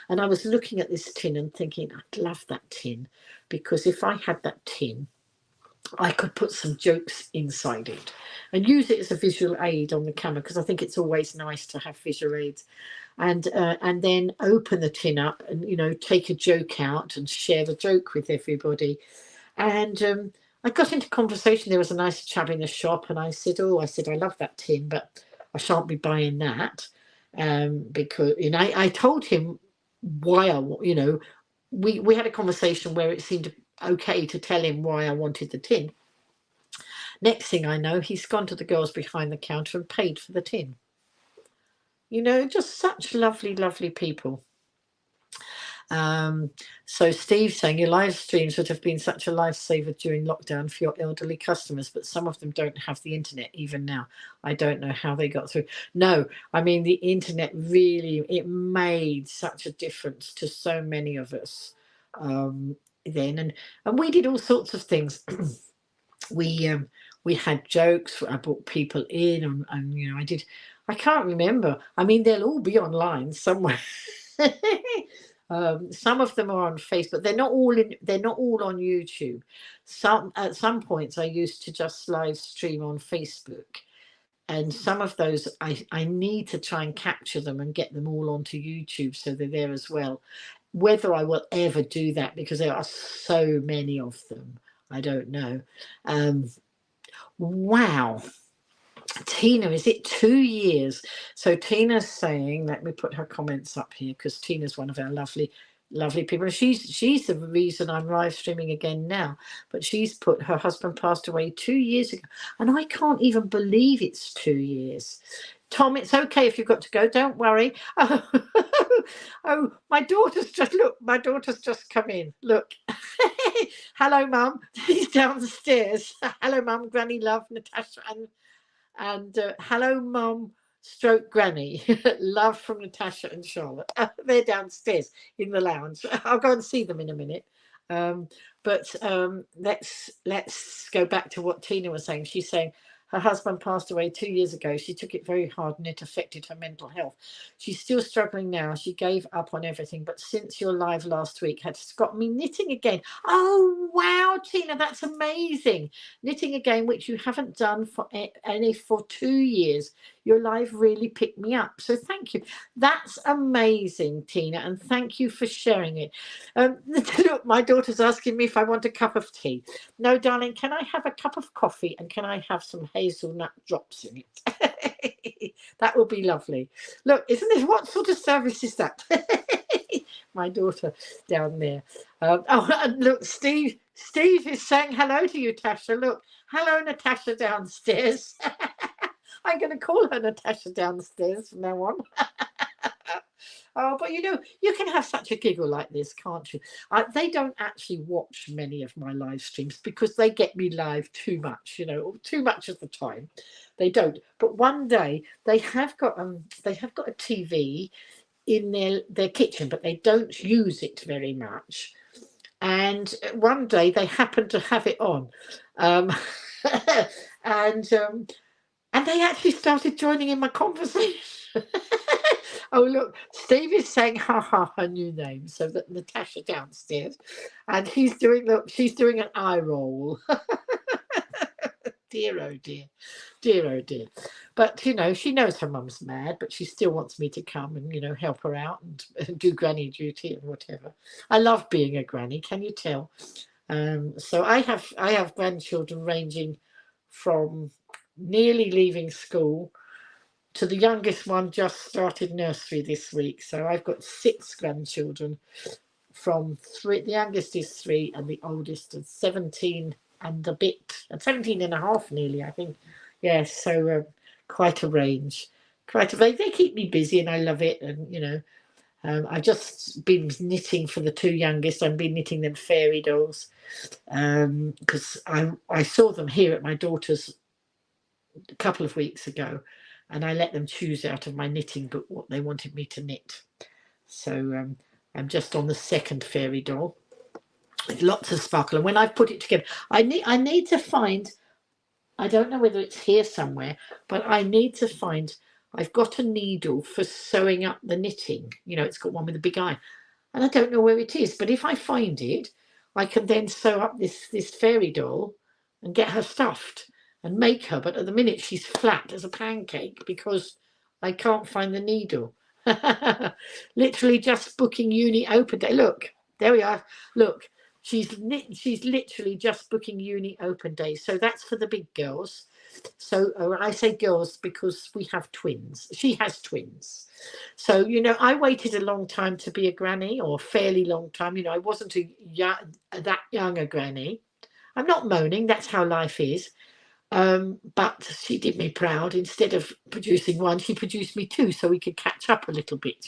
[SPEAKER 1] And I was looking at this tin and thinking, I'd love that tin, because if I had that tin, I could put some jokes inside it and use it as a visual aid on the camera, because I think it's always nice to have visual aids. And then open the tin up and take a joke out and share the joke with everybody. And I got into conversation. There was a nice chap in the shop, and I said, I love that tin, but I shan't be buying that, because I told him why we had a conversation where it seemed okay to tell him why I wanted the tin. Next thing I know, he's gone to the girls behind the counter and paid for the tin. Just such lovely people. So Steve's saying your live streams would have been such a lifesaver during lockdown for your elderly customers, but some of them don't have the internet even now. I don't know how they got through. No, I mean, the internet really, it made such a difference to so many of us then, and we did all sorts of things. We had jokes. I brought people in, and I can't remember. I mean, they'll all be online somewhere. Some of them are on Facebook. They're not all on YouTube. At some points I used to just live stream on Facebook, and some of those I need to try and capture them and get them all onto YouTube so they're there as well. Whether I will ever do that, because there are so many of them, I don't know. Wow. Tina, is it 2 years? So Tina's saying, let me put her comments up here, because Tina's one of our lovely people. She's the reason I'm live streaming again now. But she's put, her husband passed away 2 years ago, and I can't even believe it's 2 years. Tom, it's okay if you've got to go. Don't worry. Oh, oh, my daughter's just come in. Look. Hello, Mum. She's downstairs. Hello, Mum, Granny Love, Natasha, and hello, Mum, stroke Granny. Love from Natasha and Charlotte. They're downstairs in the lounge. I'll go and see them in a minute. But let's go back to what Tina was saying. She's saying her husband passed away 2 years ago. She took it very hard and it affected her mental health. She's still struggling now. She gave up on everything. But since your live last week has got me knitting again. Oh, wow, Tina, that's amazing. Knitting again, which you haven't done for 2 years. Your live really picked me up. So thank you. That's amazing, Tina. And thank you for sharing it. Look, my daughter's asking me if I want a cup of tea. No, darling, can I have a cup of coffee and can I have some hazelnut drops in it? That would be lovely. Look, isn't this, what sort of service is that? My daughter down there. And look, Steve is saying hello to you, Tasha. Look, hello, Natasha downstairs. I'm going to call her Natasha downstairs from now on. Oh, but you can have such a giggle like this, can't you? They don't actually watch many of my live streams because they get me live too much, too much of the time. They don't. But one day they have got a TV in their kitchen, but they don't use it very much. And one day they happened to have it on, and they actually started joining in my conversation. Oh, look, Steve is saying, her new name. So that Natasha downstairs. And she's doing an eye roll. Dear, oh dear. Dear, oh dear. But, she knows her mum's mad, but she still wants me to come and, help her out and do granny duty and whatever. I love being a granny, can you tell? So I have grandchildren ranging from nearly leaving school to the youngest one just started nursery this week. So I've got 6 grandchildren from 3. The youngest is 3 and the oldest is 17 and a bit, 17 and a half nearly, I think. Yes, so quite a range. They keep me busy and I love it. And, I've just been knitting for the 2 youngest. I've been knitting them fairy dolls because I saw them here at my daughter's a couple of weeks ago. And I let them choose out of my knitting book what they wanted me to knit. So I'm just on the 2nd fairy doll. With lots of sparkle. And when I've put it together, I need to find, I don't know whether it's here somewhere, but I need to find, I've got a needle for sewing up the knitting. It's got one with a big eye. And I don't know where it is. But if I find it, I can then sew up this fairy doll and get her stuffed. And make her, but at the minute she's flat as a pancake because I can't find the needle. Literally just booking uni open day. Look, there we are. Look, she's literally just booking uni open day. So that's for the big girls. So I say girls because we have twins. She has twins. So, I waited a long time to be a granny, or a fairly long time. I wasn't that young a granny. I'm not moaning. That's how life is. But she did me proud. Instead of producing 1, she produced me 2 so we could catch up a little bit,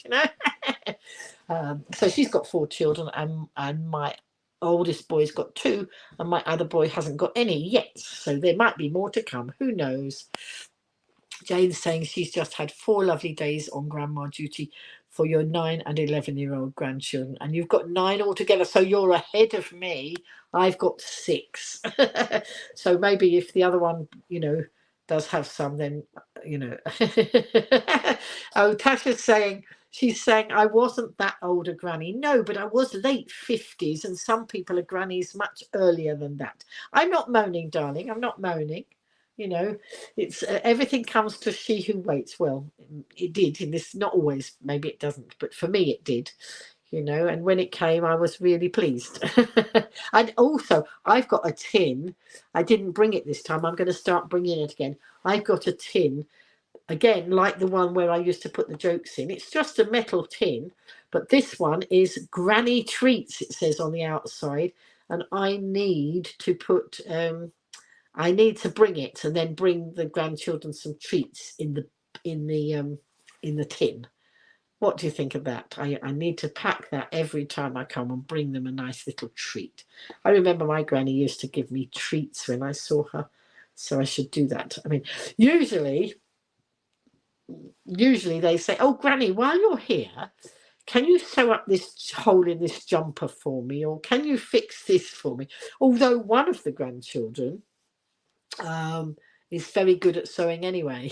[SPEAKER 1] So she's got 4 children and my oldest boy's got 2 and my other boy hasn't got any yet. So there might be more to come. Who knows? Jane's saying she's just had 4 lovely days on grandma duty for your 9 and 11-year-old grandchildren. And you've got 9 altogether. So you're ahead of me. I've got 6. So maybe if the other one, does have some, then, Oh, Tasha's saying, she's saying, I wasn't that old a granny. No, but I was late 50s. And some people are grannies much earlier than that. I'm not moaning, darling. I'm not moaning. It's everything comes to she who waits. Well, it did in this, not always, maybe it doesn't, but for me it did, and when it came I was really pleased. And also I've got a tin. I didn't bring it this time. I'm going to start bringing it again. I've got a tin again, like the one where I used to put the jokes in. It's just a metal tin, but this one is granny treats, it says on the outside, and I need to bring it and then bring the grandchildren some treats in the in the tin. What do you think of that? I need to pack that every time I come and bring them a nice little treat. I remember my granny used to give me treats when I saw her, so I should do that. I mean, usually they say, "Oh, Granny, while you're here, can you sew up this hole in this jumper for me, or can you fix this for me?" Although one of the grandchildren is very good at sewing anyway.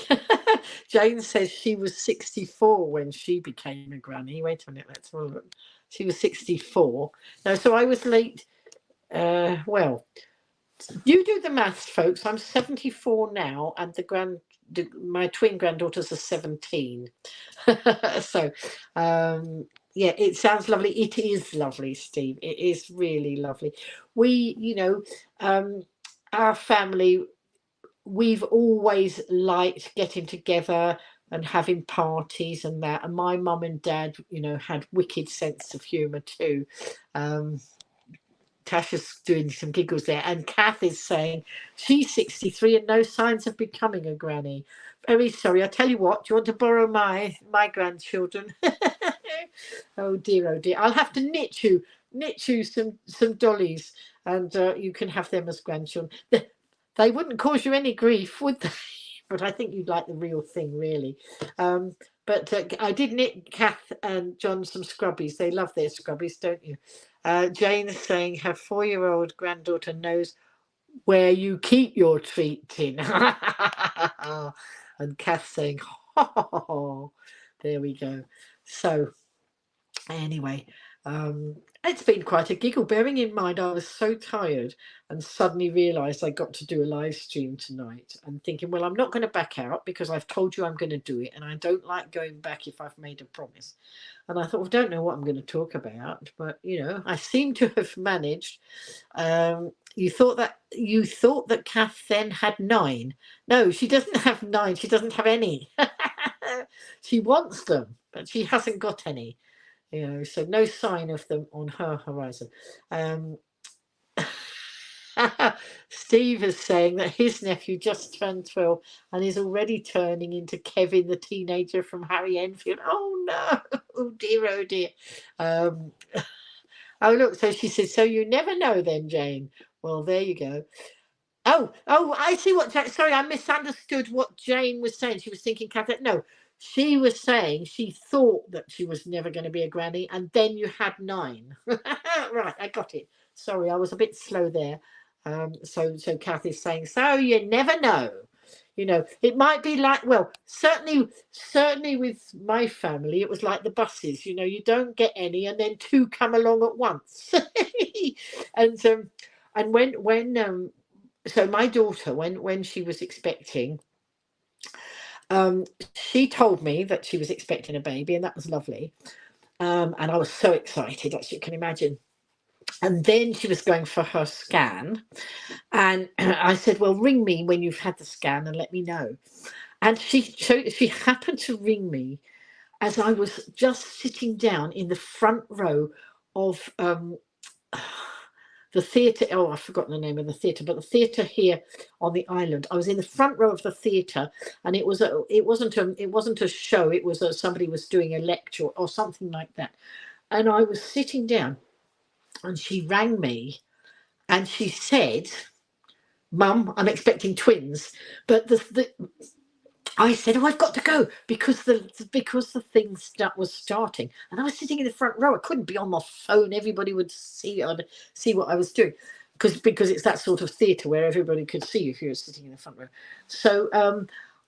[SPEAKER 1] Jane says she was 64 when she became a granny. Wait a minute, let's have a look. She was 64. No, so I was late. Well, you do the maths, folks. I'm 74 now, and my twin granddaughters are 17. So, yeah, it sounds lovely. It is lovely, Steve. It is really lovely. We, our family, we've always liked getting together and having parties and that. And my mum and dad, had wicked sense of humour too. Tasha's doing some giggles there, and Kath is saying she's 63 and no signs of becoming a granny. Very sorry. I tell you what, do you want to borrow my grandchildren? Oh dear, oh dear. I'll have to knit you some dollies, and you can have them as grandchildren. They wouldn't cause you any grief, would they? But I think you'd like the real thing, really. But I did knit Kath and John some scrubbies. They love their scrubbies, don't you? Jane's saying her 4-year-old granddaughter knows where you keep your treat tin. And Kath saying, oh, there we go. So anyway, it's been quite a giggle, bearing in mind I was so tired and suddenly realised I got to do a live stream tonight, and thinking, well, I'm not going to back out because I've told you I'm going to do it, and I don't like going back if I've made a promise. And I thought, well, I don't know what I'm going to talk about, but I seem to have managed. You thought that Kath then had 9. No, she doesn't have 9. She doesn't have any. She wants them, but she hasn't got any. So no sign of them on her horizon. Steve is saying that his nephew just turned 12 and is already turning into Kevin the teenager from Harry Enfield. Oh no! Oh dear! Oh dear! Oh look, so she says, so you never know then, Jane. Well, there you go. Oh, I see what. Sorry, I misunderstood what Jane was saying. She was thinking, Catherine. No, she was saying she thought that she was never going to be a granny, and then you had 9. Right, I got it. Sorry, I was a bit slow there. So Kathy's saying, so you never know. It might be like, well, certainly with my family, it was like the buses. You don't get any, and then 2 come along at once. And when so my daughter, when she was expecting, she told me that she was expecting a baby, and that was lovely. And I was so excited, as you can imagine. And then she was going for her scan, and I said, well, ring me when you've had the scan and let me know. And she happened to ring me as I was just sitting down in the front row of the theatre. Oh, I've forgotten the name of the theatre, but the theatre here on the island. I was in the front row of the theatre, and it wasn't a show. It was somebody was doing a lecture or something like that. And I was sitting down, and she rang me, and she said, "Mum, I'm expecting twins." But I said, "Oh, I've got to go because the thing was starting," and I was sitting in the front row. I couldn't be on my phone. Everybody would see what I was doing, because it's that sort of theatre where everybody could see if you were sitting in the front row. So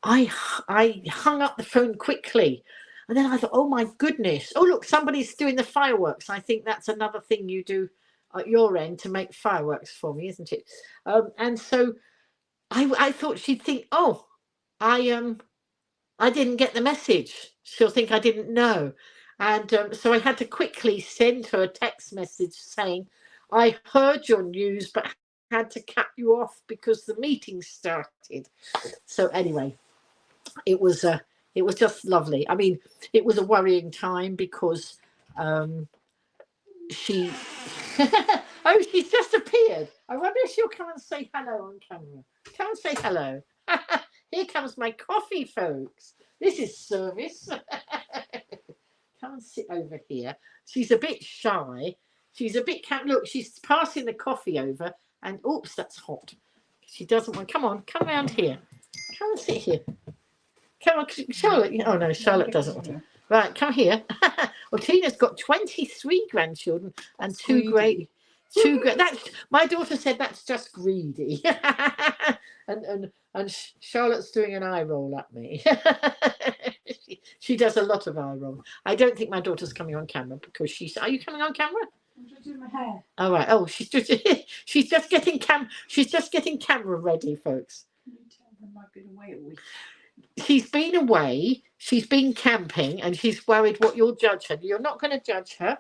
[SPEAKER 1] I hung up the phone quickly, and then I thought, "Oh my goodness! Oh look, somebody's doing the fireworks." I think that's another thing you do at your end to make fireworks for me, isn't it? And so I thought she'd think, "Oh, I didn't get the message. She'll think I didn't know." And so I had to quickly send her a text message saying, "I heard your news, but had to cut you off because the meeting started." So anyway, it was just lovely. I mean, it was a worrying time because she oh, she's just appeared. I wonder if she'll come and say hello on camera. Come and say hello. Here comes my coffee, folks. This is service. Come and sit over here. She's a bit shy. She's a bit look, she's passing the coffee over, and oops, that's hot. She doesn't want. Come on, come around here. Come and sit here. Come on, Charlotte. Oh no, Charlotte doesn't want to. Right, come here. Well, Tina's got 23 grandchildren and two great. That's my daughter said that's just greedy. and Charlotte's doing an eye roll at me. She does a lot of eye roll. I don't think my daughter's coming on camera because she's. Are you coming on camera?
[SPEAKER 2] I'm just doing my hair.
[SPEAKER 1] All right. Oh, she's just getting camera ready, folks.
[SPEAKER 2] Can you tell them I've been away a week?
[SPEAKER 1] She's been away. She's been camping, and she's worried what you'll judge her. You're not going to judge her.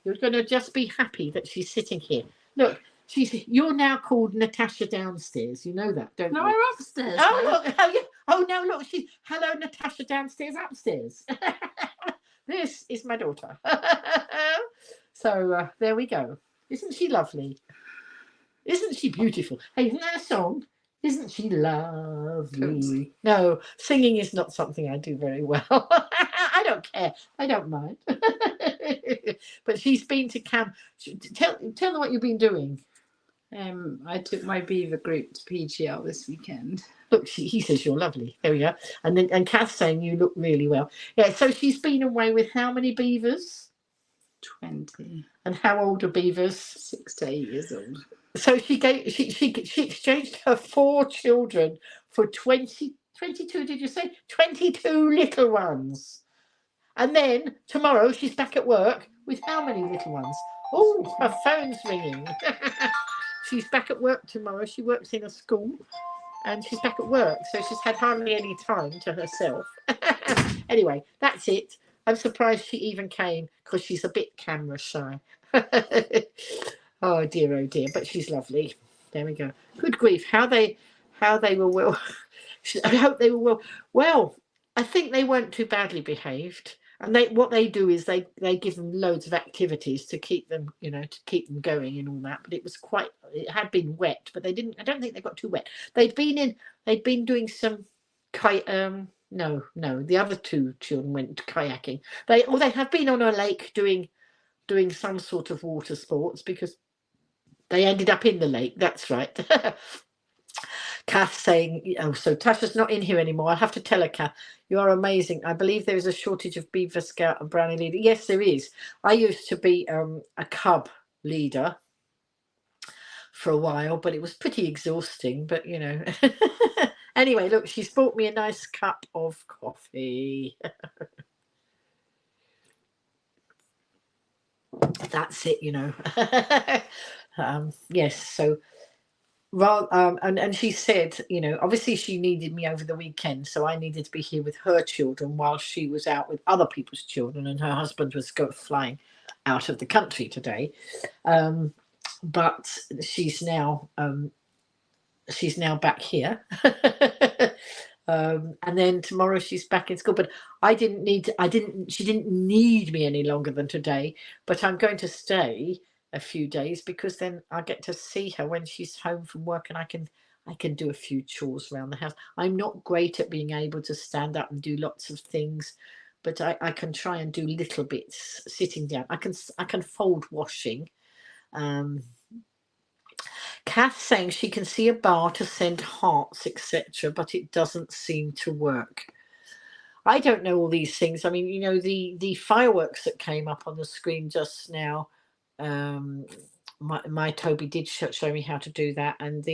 [SPEAKER 1] You're going to just be happy that she's sitting here. Look, you're now called Natasha downstairs. You know that, don't you?
[SPEAKER 2] No, I'm upstairs.
[SPEAKER 1] Oh, look. Oh, no, look. Hello, Natasha downstairs, upstairs. This is my daughter. So there we go. Isn't she lovely? Isn't she beautiful? Hey, isn't that a song? Isn't she lovely? No, singing is not something I do very well. I don't care. I don't mind. But she's been to camp. Tell them what you've been doing.
[SPEAKER 2] I took my beaver group to PG out this weekend.
[SPEAKER 1] Look, he says you're lovely. There we go. And Kath's saying you look really well. Yeah, so she's been away with how many beavers?
[SPEAKER 2] 20.
[SPEAKER 1] And how old are beavers?
[SPEAKER 2] 6 to 8 years old.
[SPEAKER 1] So she exchanged her 4 children for 22, did you say? 22 little ones. And then tomorrow she's back at work with how many little ones? Oh, her phone's ringing. She's back at work tomorrow. She works in a school and she's back at work. So she's had hardly any time to herself. Anyway, that's it. I'm surprised she even came because she's a bit camera shy. Oh dear, but she's lovely. There we go. Good grief, how they were well. I hope they were well. Well, I think they weren't too badly behaved. And what they do is they give them loads of activities to keep them, to keep them going and all that. But it had been wet, but I don't think they got too wet. They'd been doing some no, the other 2 children went kayaking. They have been on a lake doing some sort of water sports because they ended up in the lake. That's right. Kath saying, so Tasha's not in here anymore. I'll have to tell her, Kath, you are amazing. I believe there is a shortage of Beaver Scout and Brownie leader. Yes, there is. I used to be a cub leader for a while, but it was pretty exhausting. But, Anyway, look, she's bought me a nice cup of coffee. That's it, yes, so and she said, obviously she needed me over the weekend, so I needed to be here with her children while she was out with other people's children, and her husband was flying out of the country today. But she's now back here. And then tomorrow she's back in school, but she didn't need me any longer than today, but I'm going to stay a few days because then I get to see her when she's home from work, and I can do a few chores around the house. I'm not great at being able to stand up and do lots of things, but I can try and do little bits sitting down. I can fold washing. Kath saying she can see a bar to send hearts, etc., but it doesn't seem to work. I don't know all these things. I mean, the fireworks that came up on the screen just now, my Toby did show me how to do that. And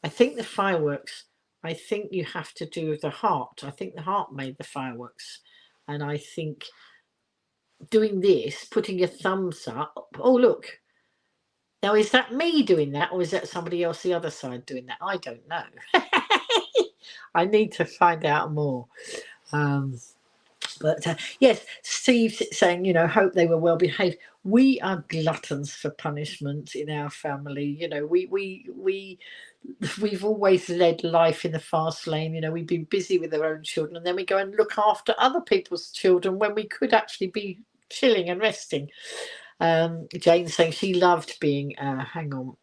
[SPEAKER 1] I think the fireworks, I think you have to do the heart. I think the heart made the fireworks. And I think doing this, putting your thumbs up. Oh, look. Now, is that me doing that, or is that somebody else the other side doing that? I don't know. I need to find out more. But yes, Steve's saying, hope they were well behaved. We are gluttons for punishment in our family. We've always led life in the fast lane. We've been busy with our own children, and then we go and look after other people's children when we could actually be chilling and resting. Jane saying she loved being hang on.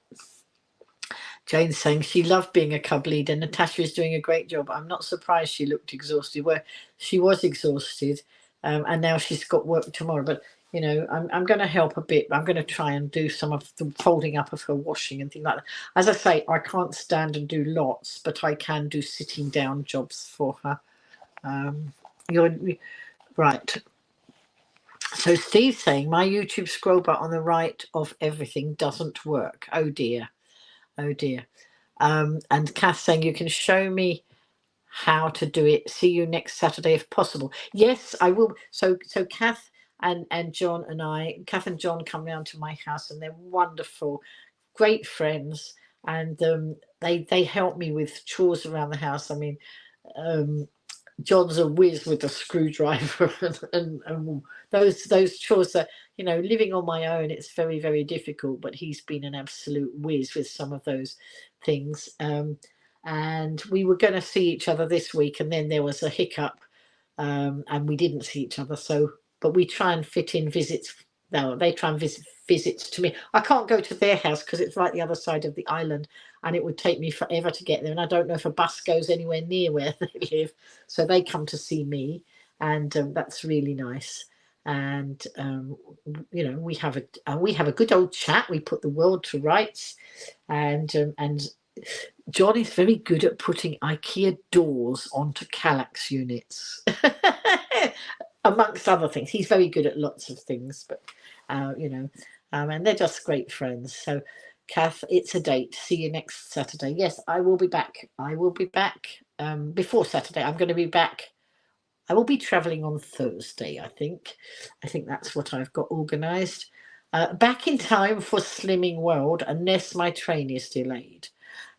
[SPEAKER 1] Jane's saying she loved being a cub leader. Natasha is doing a great job. I'm not surprised she looked exhausted. Where she was exhausted, and now she's got work tomorrow. But you know, I'm going to help a bit. I'm going to try and do some of the folding up of her washing and things like that. As I say, I can't stand and do lots, but I can do sitting down jobs for her. You're right. So Steve's saying my YouTube scroll bar on the right of everything doesn't work. Oh dear. Oh dear. And Kath saying you can show me how to do it. See you next Saturday if possible. Yes, I will. So Kath and John and Kath and John come round to my house, and they're wonderful, great friends, and they help me with chores around the house. I mean, John's a whiz with a screwdriver and those chores that, you know, living on my own, it's very, very difficult, but he's been an absolute whiz with some of those things. And we were going to see each other this week, and then there was a hiccup, and we didn't see each other. So, but we try and fit in visits. No, they try and visit visits to me. I can't go to their house because it's right the other side of the island, and it would take me forever to get there. And I don't know if a bus goes anywhere near where they live, so they come to see me, and that's really nice. And you know, we have a good old chat. We put the world to rights, and John is very good at putting IKEA doors onto Kallax units, amongst other things. He's very good at lots of things, but you know, and they're just great friends. So, Kath, it's a date. See you next Saturday. Yes, I will be back. I will be back before Saturday. I'm going to be back. I will be travelling on Thursday, I think. I think that's what I've got organised. Back in time for Slimming World, unless my train is delayed.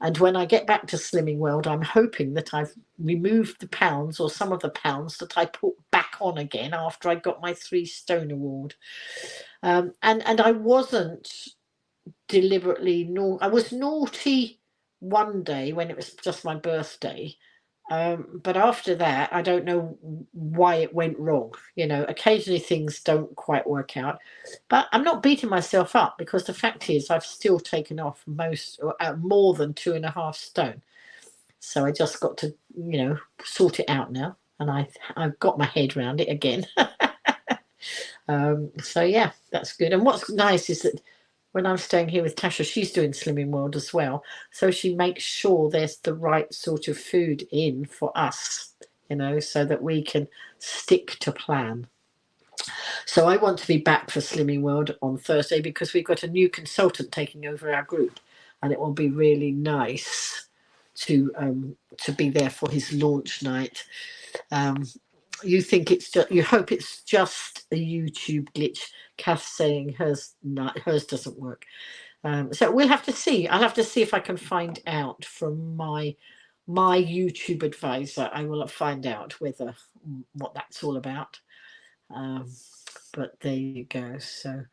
[SPEAKER 1] And when I get back to Slimming World, I'm hoping that I've removed the pounds, or some of the pounds that I put back on again after I got my 3 stone award. And I wasn't deliberately I was naughty one day when it was just my birthday. But after that, I don't know why it went wrong. You know, occasionally things don't quite work out, but I'm not beating myself up, because the fact is I've still taken off more than 2.5 stone. So I just got to, you know, sort it out now, and I've got my head around it again. So yeah, that's good. And what's nice is that when I'm staying here with Tasha, she's doing Slimming World as well. So she makes sure there's the right sort of food in for us, you know, so that we can stick to plan. So I want to be back for Slimming World on Thursday, because we've got a new consultant taking over our group, and it will be really nice to be there for his launch night. You think it's just, you hope it's just a YouTube glitch. Kath saying hers doesn't work. So we'll have to see. I'll have to see if I can find out from my YouTube advisor. I will find out what that's all about. But there you go. So,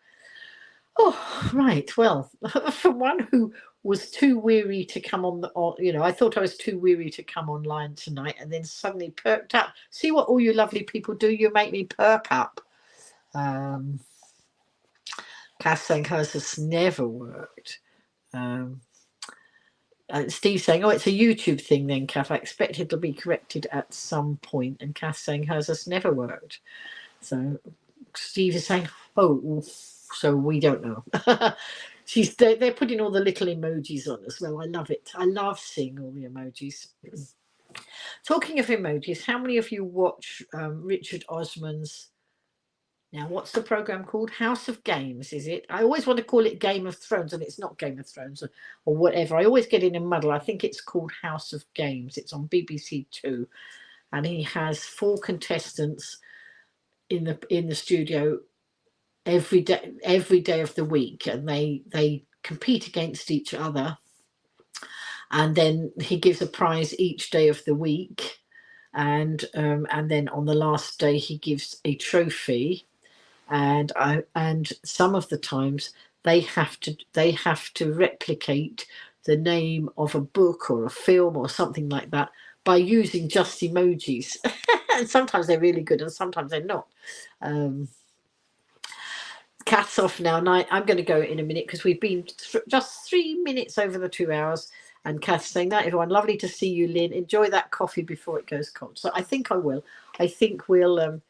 [SPEAKER 1] oh right. Well, for one who was too weary to come I thought I was too weary to come online tonight, and then suddenly perked up. See what all you lovely people do? You make me perk up. Cass saying hers has never worked. Steve saying, oh, it's a YouTube thing then, Kath. I expect it'll be corrected at some point. And Cass saying hers has never worked. So Steve is saying, oh, so we don't know. They're putting all the little emojis on as well. I love it. I love seeing all the emojis. Talking of emojis, how many of you watch Richard Osman's, now what's the program called? House of Games, is it? I always want to call it Game of Thrones, and it's not Game of Thrones or whatever. I always get in a muddle. I think it's called House of Games. It's on BBC Two, and he has 4 contestants in the studio every day of the week, and they compete against each other, and then he gives a prize each day of the week, and then on the last day he gives a trophy, and some of the times they have to replicate the name of a book or a film or something like that by using just emojis. And sometimes they're really good and sometimes they're not. Cat's off now. I'm going to go in a minute because we've been just 3 minutes over the 2 hours. And Kath saying that, everyone, lovely to see you, Lynn. Enjoy that coffee before it goes cold. So I think I will. I think we'll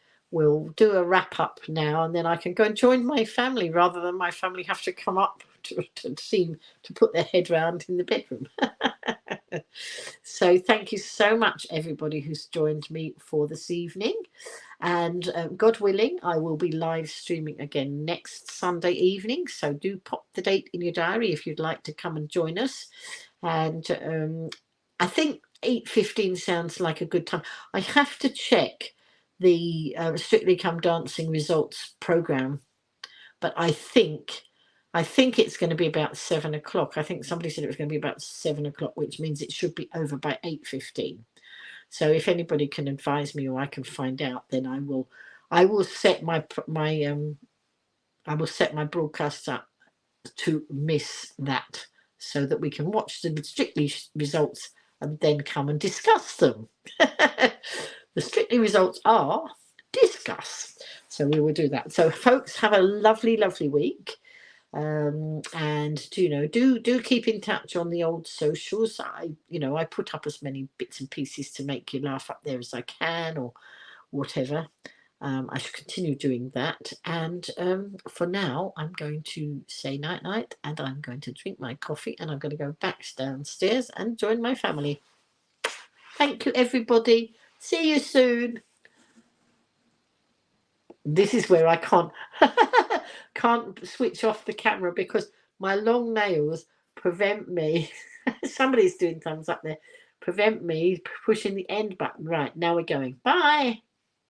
[SPEAKER 1] do a wrap up now, and then I can go and join my family rather than my family have to come up to put their head round in the bedroom. So thank you so much, everybody who's joined me for this evening. And God willing, I will be live streaming again next Sunday evening. So do pop the date in your diary if you'd like to come and join us. And I think 8:15 sounds like a good time. I have to check the Strictly Come Dancing results program, but I think it's going to be about 7 o'clock. I think somebody said it was going to be about 7 o'clock, which means it should be over by 8:15. So if anybody can advise me or I can find out, then I will set my broadcasts up to miss that, so that we can watch the Strictly results and then come and discuss them. The Strictly results are discuss. So we will do that. So folks, have a lovely, lovely week. And do keep in touch on the old socials. I put up as many bits and pieces to make you laugh up there as I can, or whatever. I should continue doing that. And for now, I'm going to say night night, and I'm going to drink my coffee, and I'm going to go back downstairs and join my family. Thank you, everybody. See you soon. This is where I can't switch off the camera because my long nails prevent me. Somebody's doing thumbs up there. Prevent me pushing the end button. Right, now we're going. Bye.